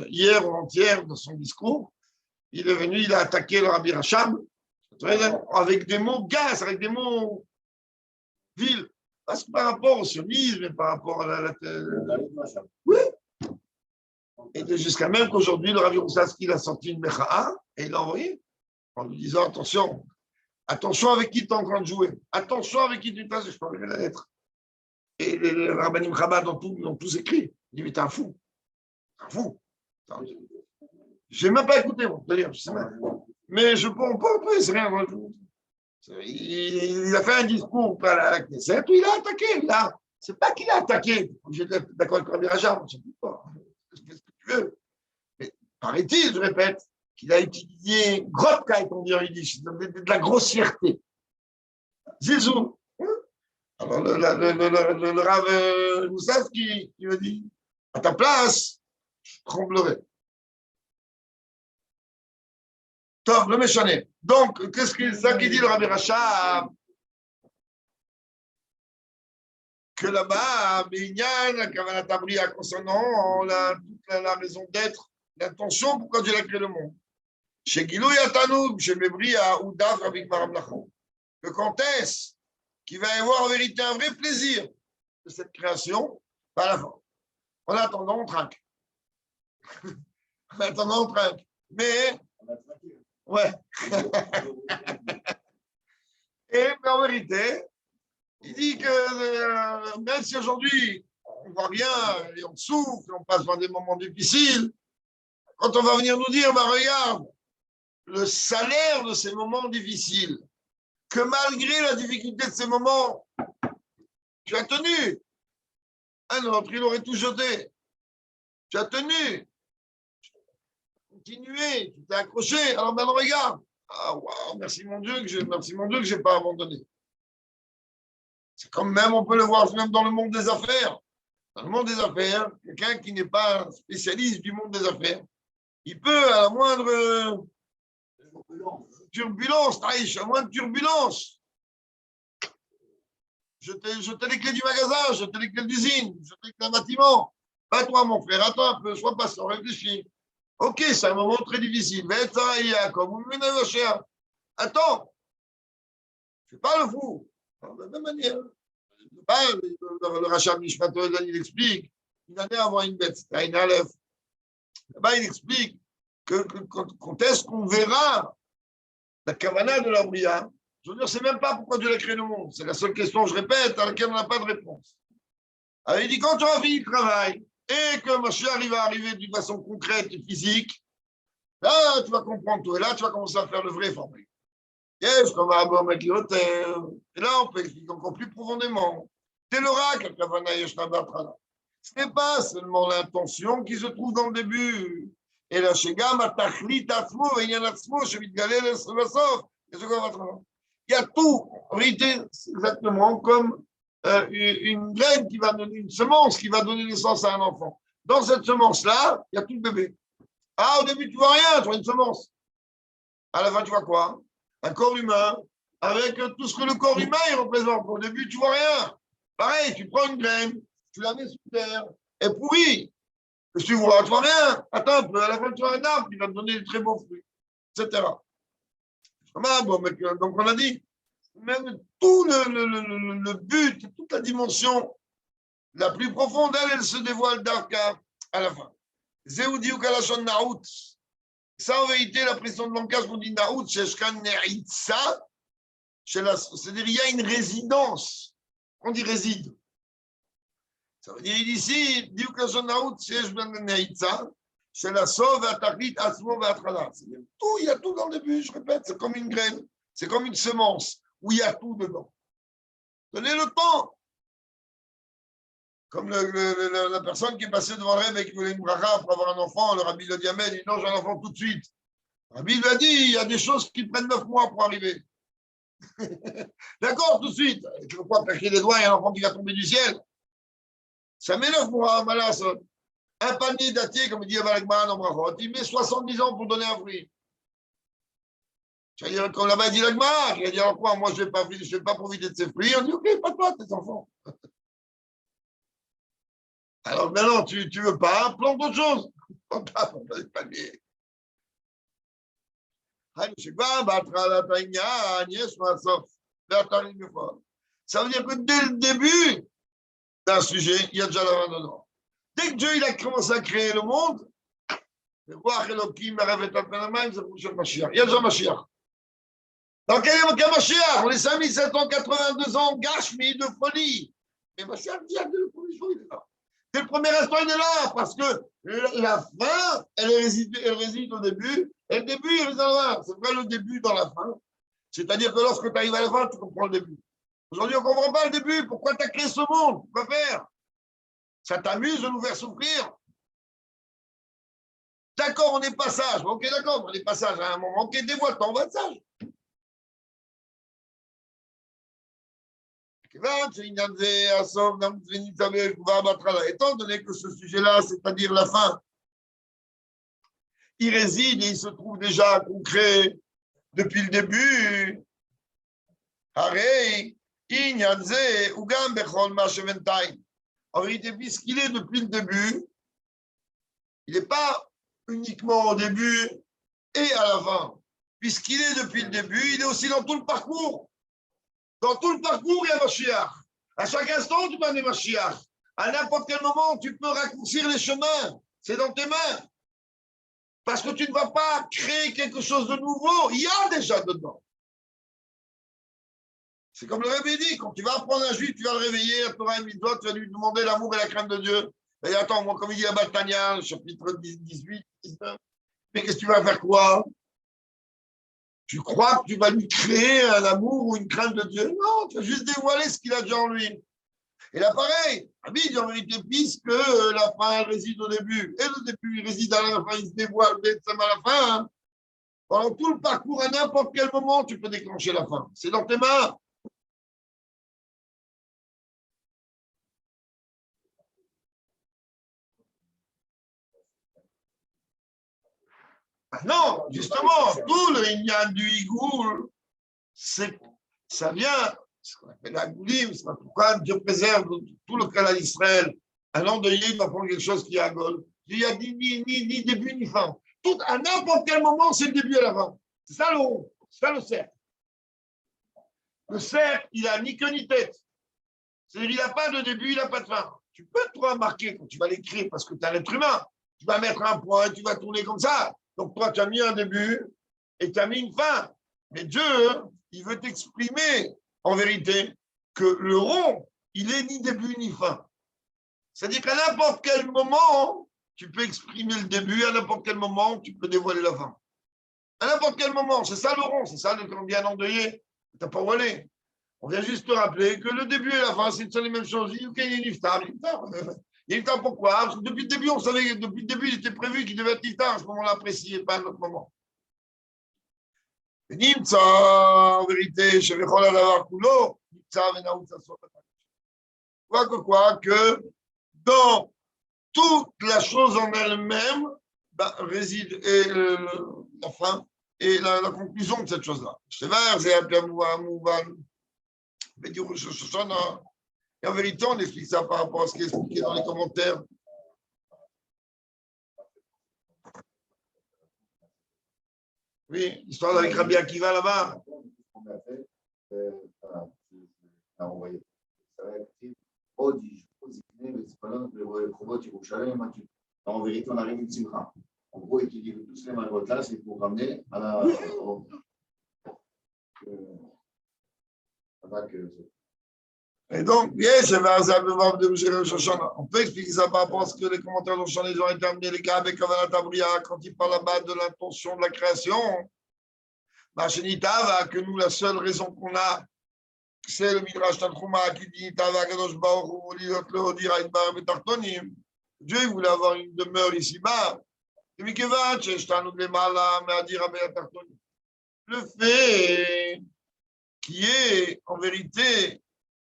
Hier ou avant-hier, dans son discours, il est venu, il a attaqué le Rabbi Racham avec des mots gaz, avec des mots vils. Parce que par rapport au sionisme et par rapport à la oui. Et jusqu'à même qu'aujourd'hui, le Rabbi Roussaski, il a sorti une mecha'a et il l'a envoyé en lui disant attention avec qui tu es en train de jouer. Attention avec qui tu passes, je peux enlever la lettre. Et les Rabbanim Chabad ont tous écrit. Il dit, mais t'es un fou. Un fou. Je n'ai même pas écouté, moi. D'ailleurs, je sais même. Mais je peux pas, c'est rien. Il a fait un discours à la Knesset où il a attaqué. C'est pas qu'il a attaqué. J'ai d'accord avec Rabbi Rajab, je ne sais pas. Qu'est-ce que tu veux? Mais paraît-il, je répète, qu'il a utilisé Grotkeit, on dit en yiddish, de la grossièreté. Zizou. Alors, le Rav Moussaf qui me dit, à ta place, je tremblerai. Top, le méchané. Donc, qu'est-ce que ça qui dit le Rabbi Rachab? Que là-bas, Binyan, la Kavanat Abria, concernant la raison d'être, l'intention, pourquoi Dieu a créé le monde. Chez Gilou Yatanoub, chez Mebria, ou Dav, avec Maramlachon. Que quand est-ce qu'il va y avoir en vérité un vrai plaisir de cette création, pas à la fin. En attendant, on trinque. En attendant, on trinque. Mais, ouais. Mais en vérité, il dit que même si aujourd'hui on voit rien et on souffre, on passe dans des moments difficiles, quand on va venir nous dire, bah regarde, le salaire de ces moments difficiles, que malgré la difficulté de ces moments, tu as tenu. Un autre, il aurait tout jeté. Tu as tenu. Continué, tu t'es accroché. Alors maintenant, regarde. Ah, wow, merci mon Dieu que je n'ai pas abandonné. C'est comme même, on peut le voir même dans le monde des affaires. Dans le monde des affaires, quelqu'un qui n'est pas un spécialiste du monde des affaires, il peut, à la moindre turbulence, Taïch, à la moindre turbulence, jeter les clés du magasin, jeter les clés d'usine, jeter les clés d'un bâtiment. Pas toi, mon frère, attends un peu, sois patient, réfléchis. Ok, c'est un moment très difficile. Mais ça, il y a comme attends, je ne suis pas le fou. De la même manière. Le Rachab Mishpato, il explique, une année avant une bête, c'était un Aleph. Là-bas, il explique que quand est-ce qu'on verra la Kavana de la Bria. Je veux dire, c'est même pas pourquoi Dieu a créé le monde. C'est la seule question, je répète, à laquelle on n'a pas de réponse. Alors, il dit, quand tu auras fini le travail et que Mashiach va arriver d'une façon concrète et physique, là, tu vas comprendre tout. Et là, tu vas commencer à faire le vrai formé. Yes, comme à mettre les hôtels. Et là, on peut expliquer encore plus profondément. C'est l'oracle, ce n'est pas seulement l'intention qui se trouve dans le début. Et là, chez Gam, il y a tout. En réalité, c'est exactement comme une graine qui va donner, une semence qui va donner naissance à un enfant. Dans cette semence-là, il y a tout le bébé. Ah, au début, tu vois rien, tu vois une semence. À la fin, tu vois quoi? Un corps humain, avec tout ce que le corps humain il représente. Au début, tu vois rien. Pareil, tu prends une graine, tu la mets sous terre, elle pourrit. Qu'est-ce que tu vois rien. Attends un peu, à la fin, tu as un arbre qui va te donner de très beaux fruits, etc. Donc, on a dit, même tout le but, toute la dimension la plus profonde, elle se dévoile d'Arka à la fin. Zéoudi ou Kalashon Naout. Ça, en vérité, la pression de langage qu'on dit Naout, c'est-à-dire il y a une résidence. On dit réside. Ça veut dire ici, Diou Kalashon Naout, c'est la sauve à Taklit, Asmo, Atrala. Tout, il y a tout dans le début, je répète, c'est comme une graine, c'est comme une semence où il y a tout dedans. Donnez le temps. Comme la personne qui est passée devant le rêve et qui voulait une bracha pour avoir un enfant, le rabbi le dit Amen, il dit non, j'ai un enfant tout de suite. Le rabbi lui a dit il y a des choses qui prennent 9 mois pour arriver. D'accord, tout de suite. Tu veux quoi, claquer les doigts, il y a un enfant qui va tomber du ciel. Ça met 9 mois, malas. Un panier dattier, comme il dit Avalagman en brachot, il met 70 ans pour donner un fruit. C'est-à-dire, comme là-bas dit l'Agmar, il a dit alors quoi, moi je ne vais pas profiter de ces fruits. On dit ok, pas toi, tes enfants. Alors maintenant, tu ne veux pas, plante d'autres choses. Plante pas des paniers. Ça veut dire que dès le début d'un sujet, il y a déjà la dedans. Dès que Dieu il a commencé à créer le monde, il y a déjà Mashiach. Dans quel Mashiach? On est 5782 ans, Gashmi de folie. Et Mashiach vient dès le premier jour, il est là. Dès le premier instant, il est là, parce que la fin, elle réside au début, et le début, il réside dans la fin. C'est vrai, le début dans la fin. C'est-à-dire que lorsque tu arrives à la fin, tu comprends le début. Aujourd'hui, on ne comprend pas le début. Pourquoi tu as créé ce monde? Pourquoi faire? Ça t'amuse de nous faire souffrir? D'accord, on est pas sage. Ok, d'accord, on est pas sage à un moment. Ok, dévoile-toi, on va être sage. Étant donné que ce sujet-là, c'est-à-dire la fin, il réside et il se trouve déjà concret depuis le début. En vérité, puisqu'il est depuis le début, il n'est pas uniquement au début et à la fin. Puisqu'il est depuis le début, il est aussi dans tout le parcours. Dans tout le parcours, il y a Mashiach. À chaque instant, tu vas des Mashiach. À n'importe quel moment, tu peux raccourcir les chemins. C'est dans tes mains. Parce que tu ne vas pas créer quelque chose de nouveau. Il y a déjà dedans. C'est comme le Rebbe dit, quand tu vas apprendre un juif, tu vas le réveiller, à Torah et Mitzvot, tu vas lui demander l'amour et la crainte de Dieu. Et attends, moi, comme il dit à Batania, chapitre 18, 19, mais qu'est-ce que tu vas faire quoi? Tu crois que tu vas lui créer un amour ou une crainte de Dieu? Non, tu vas juste dévoiler ce qu'il a déjà en lui. Et là, pareil, Rabbi dit en vérité, puisque la fin réside au début, et le début il réside à la fin, il se dévoile à la fin, hein. Pendant tout le parcours, à n'importe quel moment, tu peux déclencher la fin. C'est dans tes mains. Non, justement, tout le Inyan du Higoul, ça vient, ce qu'on appelle la Goulim, c'est pourquoi Dieu préserve tout le cas d'Israël. Un endeuillé, il va prendre quelque chose qui est à Gaulle. Il n'y a ni début ni fin. Tout, à n'importe quel moment, c'est le début et la fin. C'est ça le rond, c'est ça le cercle. Le cercle, il n'a ni queue ni tête. C'est-à-dire, il n'a pas de début, il n'a pas de fin. Tu peux, toi, marquer quand tu vas l'écrire parce que tu es un être humain. Tu vas mettre un point, tu vas tourner comme ça. Donc, toi, tu as mis un début et tu as mis une fin. Mais Dieu, il veut t'exprimer, en vérité, que le rond, il n'est ni début ni fin. C'est-à-dire qu'à n'importe quel moment, tu peux exprimer le début, à n'importe quel moment, tu peux dévoiler la fin. À n'importe quel moment, c'est ça le rond, c'est ça le bien endeuillé. Tu n'as pas voilé. On vient juste te rappeler que le début et la fin, c'est les mêmes choses. Il y a une iftar. Il y a une iftar pourquoi? Parce que depuis le début, on savait que depuis le début, il était prévu qu'il devait être iftar. À ce moment-là précis et pas à un autre moment. En vérité, je vais voir la coulo. Que dans toute la chose en elle-même réside la fin et la conclusion de cette chose-là. Et en vérité, on explique ça par rapport à ce qui est expliqué dans les commentaires. Oui, l'histoire avec Rabbi Akiva là-bas. On a fait, voilà, on a envoyé. Ça va être en vérité, on arrive une simcha. En gros, étudier tous les malgré là, c'est pour ramener à la. Et donc, on peut expliquer ça par rapport à ce que les commentaires de Shana, ils ont été amenés, les gars avec Kavanat Abria, quand ils parlent là-bas de l'intention de la création. Machenitava, que nous, la seule raison qu'on a, c'est le Midrash Tanchuma qui dit Tava Kadosh Baruch Hu Liot dire à Idbar Betartonim. Dieu voulait avoir une demeure ici-bas. Le fait qui est en vérité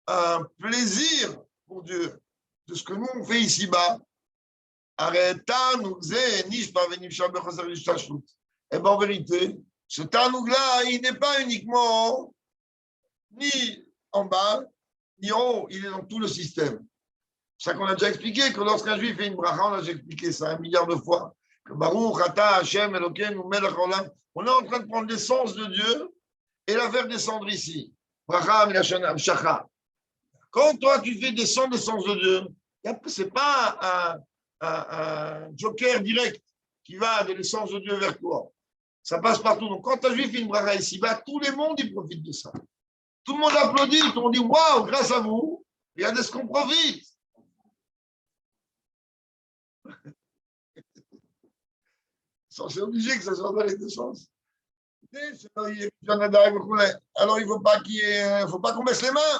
un plaisir pour Dieu de ce que nous on fait ici-bas. Arrêta nous niche pas venir et bien en vérité, ce tanoug-là, il n'est pas uniquement ni en bas, ni en haut, il est dans tout le système. C'est ça qu'on a déjà expliqué, que lorsqu'un juif fait une bracha, on a déjà expliqué ça 1 milliard de fois. Que Baruch, Ata, Hashem, Elokeinu, Melech Olam, on est en train de prendre l'essence de Dieu et la faire descendre ici. Bracha, Milachon, Amshacha. Quand toi, tu fais descendre l'essence de Dieu, ce n'est pas un joker direct qui va de l'essence de Dieu vers toi. Ça passe partout. Donc, quand un juif fait une bracha ici, tout le monde y profite de ça. Tout le monde applaudit, tout le monde dit waouh, grâce à vous, Regardez ce qu'on profite. C'est obligé que ça soit dans les deux sens. Alors, il ne faut pas qu'on baisse les mains.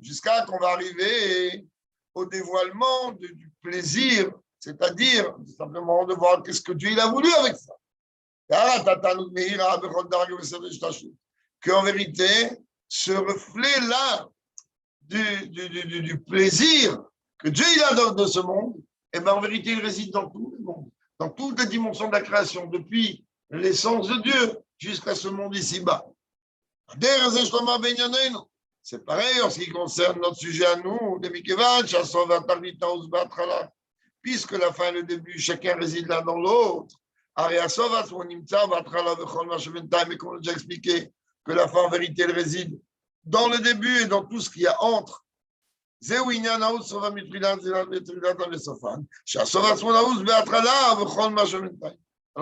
Jusqu'à qu'on va arriver au dévoilement du plaisir, c'est-à-dire simplement de voir qu'est-ce que Dieu il a voulu avec ça. Qu'en vérité, ce reflet-là du plaisir que Dieu il a dans ce monde, et bien en vérité, il réside dans tout le monde, dans toutes les dimensions de la création, depuis l'essence de Dieu jusqu'à ce monde ici-bas. C'est pareil en ce qui concerne notre sujet à nous, puisque la fin et le début, chacun réside l'un dans l'autre. Mais qu'on a déjà expliqué que la fin en vérité elle réside dans le début et dans tout ce qu'il y a entre. Alors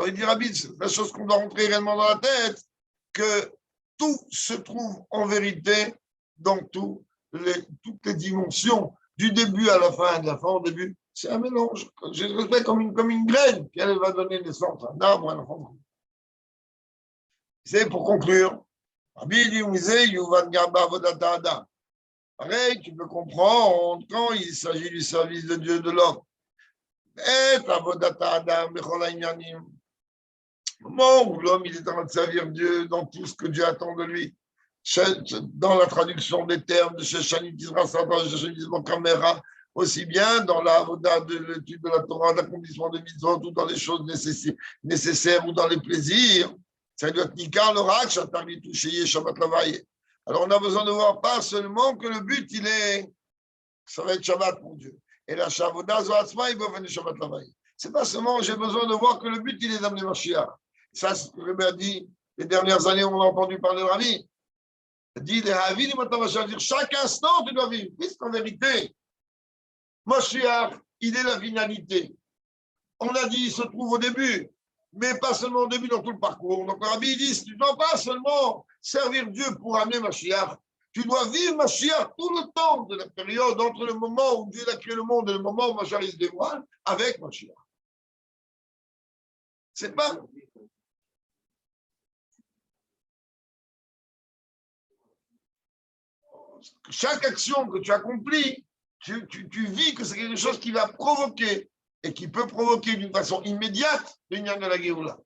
il dit Rabbi, c'est la chose qu'on doit rentrer réellement dans la tête, que tout se trouve en vérité dans toutes les dimensions, du début à la fin, de la fin au début. C'est un mélange. Je le fais comme une graine, puis elle va donner naissance à un arbre, à un enfant. C'est pour conclure. Pareil, tu peux comprendre quand il s'agit du service de Dieu de l'homme. Le moment où l'homme il est en train de servir Dieu dans tout ce que Dieu attend de lui, dans la traduction des termes de Shechanit Israël, Caméra, aussi bien dans la de l'étude de la Torah, l'accomplissement des mitzvot, ou dans les choses nécessaires ou dans les plaisirs. Ça doit être Nikar le Rach, Shabbat Lavaye. Alors on a besoin de voir pas seulement que le but ça va être Shabbat pour Dieu. Et la Shavoda Zoatzma, il va venir Shabbat Lavaye. C'est pas seulement j'ai besoin de voir que le but il est d'amener Mashiach. Ça, c'est ce que Rabbi a dit les dernières années, on a entendu parler de Rabbi. Il dit chaque instant tu dois vivre, puisqu'en vérité, Mashiach, il est la finalité. On a dit, il se trouve au début, mais pas seulement au début, dans tout le parcours. Donc, Rabbi dit, tu ne dois pas seulement servir Dieu pour amener Mashiach, tu dois vivre Mashiach tout le temps de la période entre le moment où Dieu a créé le monde et le moment où Mashiach se dévoile avec Mashiach. C'est pas. Chaque action que tu accomplis, tu vis que c'est quelque chose qui va provoquer et qui peut provoquer d'une façon immédiate l'union de la Géoula.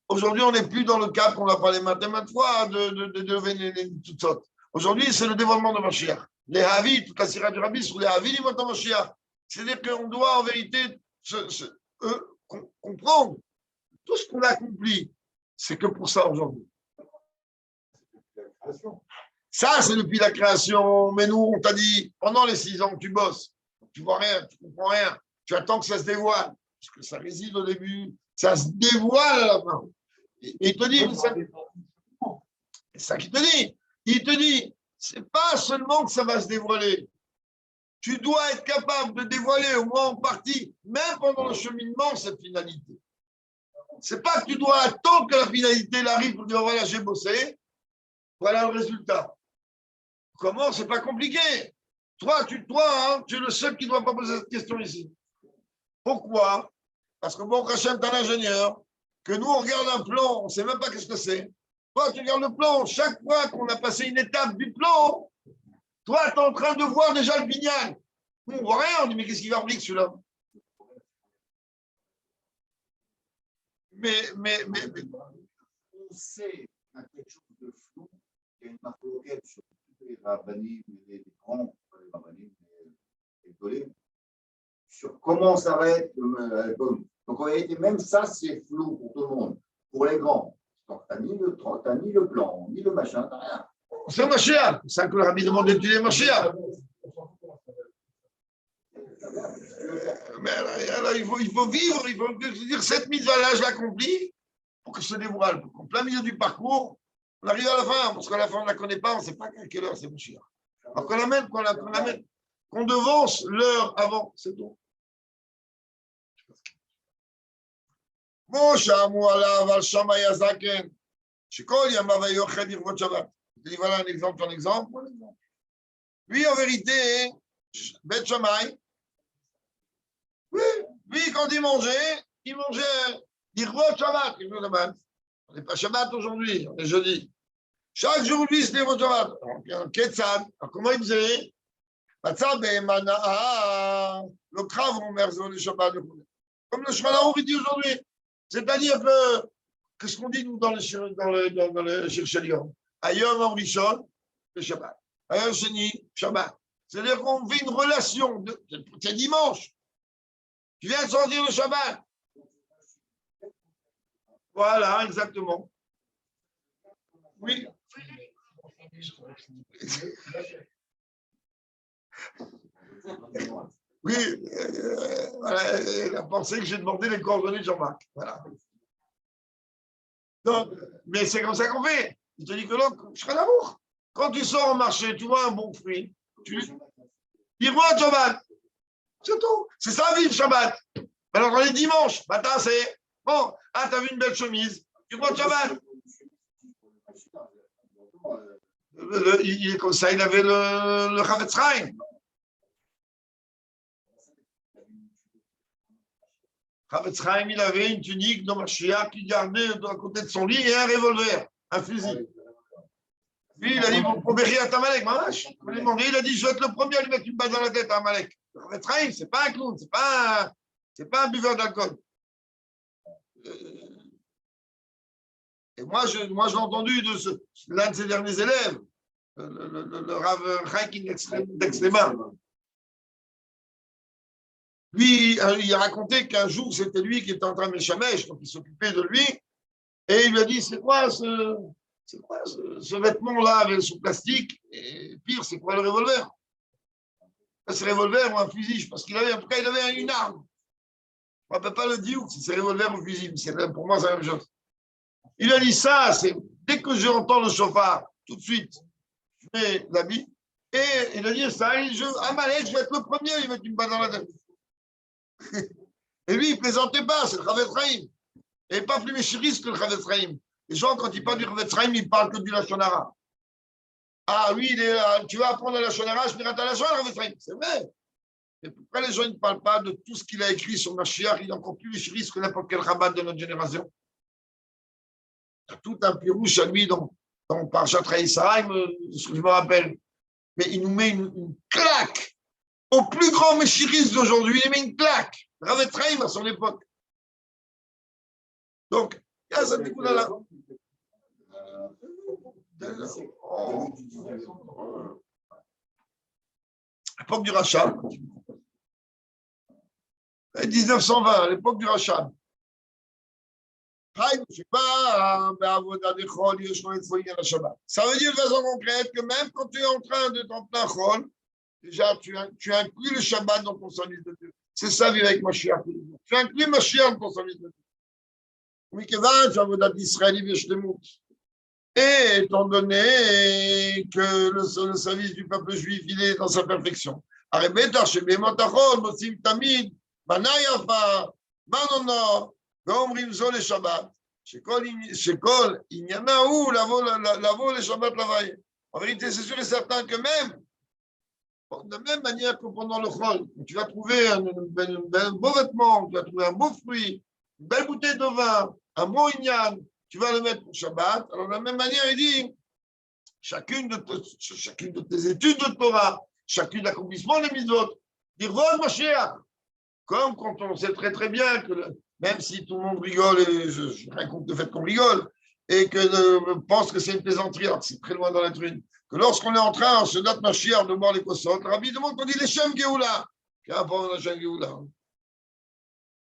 Aujourd'hui, on n'est plus dans le cas qu'on a parlé maintes fois de toutes sortes. Aujourd'hui, c'est le dévoilement de Mashiach. Les Havis, toute la sira du Rabbi sur les Havis, ils vont en Mashiach. C'est-à-dire qu'on doit en vérité comprendre tout ce qu'on a accompli. C'est que pour ça aujourd'hui. Ça, c'est depuis la création. Mais nous, on t'a dit, pendant les 6 ans que tu bosses, tu vois rien, tu comprends rien. Tu attends que ça se dévoile. Parce que ça réside au début, ça se dévoile à la fin. Et il te dit, c'est ça qu'il te dit. Il te dit, c'est pas seulement que ça va se dévoiler. Tu dois être capable de dévoiler, au moins en partie, même pendant le cheminement, cette finalité. C'est pas que tu dois attendre que la finalité arrive pour dire, voilà, j'ai bossé, voilà le résultat. Comment? C'est pas compliqué. Toi, tu es le seul qui ne doit pas poser cette question ici. Pourquoi? Parce que bon, Hachem, tu es un ingénieur, que nous, on regarde un plan, on ne sait même pas qu'est-ce que c'est. Toi, tu regardes le plan, chaque fois qu'on a passé une étape du plan, toi, tu es en train de voir déjà le bignal. On ne voit rien, on dit, mais qu'est-ce qu'il fabrique celui-là? Mais. On sait qu'il y a quelque chose de flou, il y a une marque sur tous les rabbinim, les grands, les rabbinim, les golés, sur comment ça va être. Donc, en réalité, même ça, c'est flou pour tout le monde, pour les grands. Donc, tu n'as ni le plan, ni le machin, tu n'as rien. C'est Mashiach. C'est ça que le rabbi demande d'étudier Mashiach. Mais alors, il faut vivre, il faut dire cette mise-là, je l'accomplis pour que se dévoile. En plein milieu du parcours, on arrive à la fin, parce qu'à la fin, on ne la connaît pas, on ne sait pas à quelle heure c'est Mashiach. Alors qu'on l'amène, qu'on devance l'heure avant, c'est tout. Moshe Amou alav al Shammai Azaken, shekol yamav hayu ochel lirvot Shabbat. Je dis, voilà un exemple. Lui, en vérité, Bet Shammai, oui, lui, quand il mangeait Irvot Shabbat. On n'est pas Shabbat aujourd'hui, on est jeudi. Chaque jour, lui, c'était Irvot Shabbat. Donc, Ketzad, comment il faisait? Le Krav, on merzo le Shabbat. Comme le Shmanaour, il dit aujourd'hui. C'est-à-dire que, qu'est-ce qu'on dit, nous, dans le Shirshalion? Ayom en Rishon, le Shabbat. Ayom Sheni, Shabbat. C'est-à-dire qu'on fait une relation. C'est dimanche. Tu viens de sortir le Shabbat. Voilà, exactement. Oui. Oui, voilà, elle a pensé que j'ai demandé les coordonnées de Jean-Marc. Voilà. Donc, mais c'est comme ça qu'on fait. Je te dis que donc, je serai l'amour. Quand tu sors au marché, tu vois un bon fruit, tu dis moi Shabbat. C'est tout. C'est ça, vivre Shabbat. Alors, on est dimanche. Matin, c'est bon. Ah, t'as vu une belle chemise. Tu vois Shabbat. Il est comme ça, il avait le Chavetz Chaim. Chavetz Chaim, il avait une tunique de Mashiach qui gardait à côté de son lit et un revolver, un fusil. Lui, il a dit, vous pouvez à Tamalek, mamash. Il a dit, je vais être le premier à lui mettre une balle dans la tête à Amalek. Le Chavetz Chaim, c'est pas un clown, c'est pas un buveur d'alcool. Et moi, je l'ai entendu de l'un de ses derniers élèves, le Rav Chaim d'Extrême. Lui, il a raconté qu'un jour, c'était lui qui était en train de méchamesh, donc il s'occupait de lui, et il lui a dit, c'est quoi ce vêtement-là avec sous plastique, et pire, c'est quoi le revolver? C'est un revolver ou un fusil, parce qu'il avait, en tout cas, il avait une arme. On ne peut pas le dire si c'est revolver ou fusil, pour moi, c'est la même chose. Il a dit ça, c'est dès que j'entends le chauffard, tout de suite, je mets l'habit, et il a dit ça, Amalek, je vais être le premier, il va mettre une balle dans la tête. Et lui, il ne plaisantait pas, c'est le Chavetz Chaim. Et pas plus méchiriste que le Chavetz Chaim. Les gens, quand ils parlent du Chavetz Chaim, ils parlent que du Lashon Hara. Ah, lui, tu vas apprendre la Lashon Hara, je dirai ta Lashon Hara, Chavetz Chaim. C'est vrai. Et pourquoi les gens ne parlent pas de tout ce qu'il a écrit sur Mashiach? Il est encore plus méchiriste que n'importe quel rabbin de notre génération. Il y a tout un pirouche à lui dans Parashat Reïsaraïm, ce que je me rappelle. Mais il nous met une claque. Au plus grand méchiriste d'aujourd'hui, il met une claque. Chavetz Chaim à son époque. Donc, il y a cette écoute-là. L'époque du Rachab. 1920, à l'époque du Rachab. Ça veut dire de façon concrète que même quand tu es en train de t'en plein chol, déjà tu inclus le Shabbat dans ton service de Dieu. C'est ça vivre avec Mashiach. Tu inclus Mashiach dans ton service de Dieu. Et étant donné que le service du peuple juif, il est dans sa perfection. En vérité, c'est sûr et certain que même, de la même manière que pendant le chol, tu vas trouver un beau vêtement, tu vas trouver un beau fruit, une belle bouteille de vin, un bon inyan, tu vas le mettre pour Shabbat. Alors, de la même manière, il dit, chacune de tes études de Torah, chacune d'accomplissement des mitzvot, dire Mashiach. Comme quand on sait très très bien que même si tout le monde rigole, et je rien contre le fait qu'on rigole, et que pense que c'est une plaisanterie, alors que c'est très loin d'en être une, que lorsqu'on est en train, on se note Mashiach de boire les kossot, le rabbi demande qu'on dit les Shem Geoula. Quel rapport avec les Shem Geoula?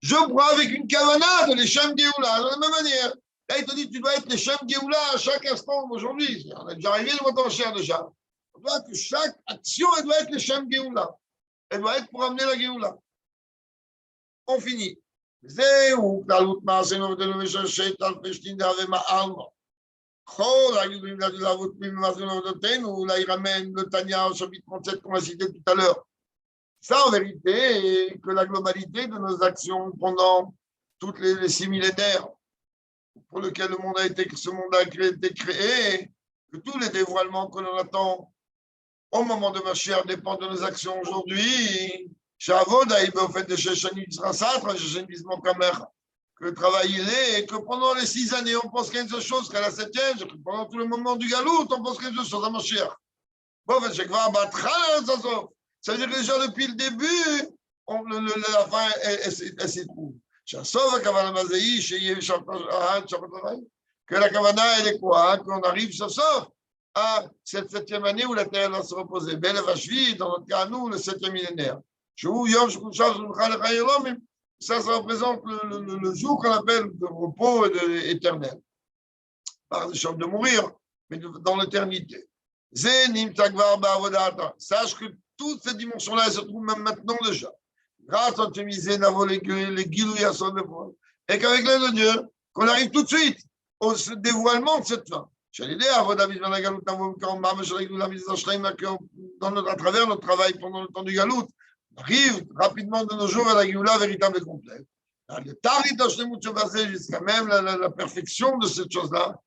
Je bois avec une kavana de les Shem Geoula, de la même manière. Là, il te dit, tu dois être les Shem Geoula à chaque instant aujourd'hui. On est déjà arrivé le montant cher déjà. On doit que chaque action, elle doit être les Shem Geoula. Elle doit être pour amener la Geoula. On finit. זהו כללות מעשינו ותנו וששת אלפי שתין דהווה מעלמה. כל היהודים לעבוד ממעשינו עבודתנו, להירמן נתניהו chapitre 37 qu'on a cité tout à l'heure. Ça, en vérité, est que la globalité de nos actions pendant toutes les 6 millénaires pour lesquels ce monde a été créé, que tous les dévoilements que l'on attend au moment de Mashiach dépendent de nos actions aujourd'hui. Shavoda, il au fait de Sheshani Srasatra, Sheshani Kamer, que le travail il est, et que pendant les 6 années, on pense quelque chose, qu'à la 7e, que pendant tout le moment du Galout, on pense quelque chose à Mashiach. Bon, ça veut dire que déjà depuis le début, la fin, elle s'y trouve. Que la Kavana, elle est quoi? Qu'on arrive, sauf à cette 7e année où la terre va se reposer. Belle Vashvi, dans notre cas, nous, le 7e millénaire. Ça représente le jour qu'on appelle de repos et éternel. Pas de mourir, mais dans l'éternité. Sache que toute cette dimension-là, elle se trouve même maintenant déjà. Grâce à Thémisé, les Gilouya sont de foi. Et qu'avec l'aide de Dieu, qu'on arrive tout de suite au dévoilement de cette fin. À travers notre travail pendant le temps du Galout, on arrive rapidement de nos jours à la Géoula véritable et complète. Jusqu'à même la perfection de cette chose-là.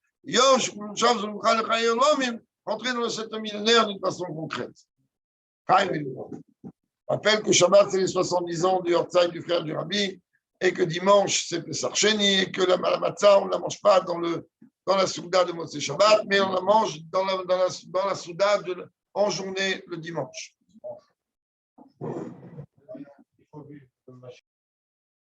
Rentrer dans le 7e millénaire d'une façon concrète. Je rappelle que Shabbat, c'est les 70 ans du Yortzai du frère du Rabbi, et que dimanche, c'est Pesach Sheni, et que la matzah, on ne la mange pas dans la Souda de Motzei Shabbat, mais on la mange dans la Souda en journée le dimanche.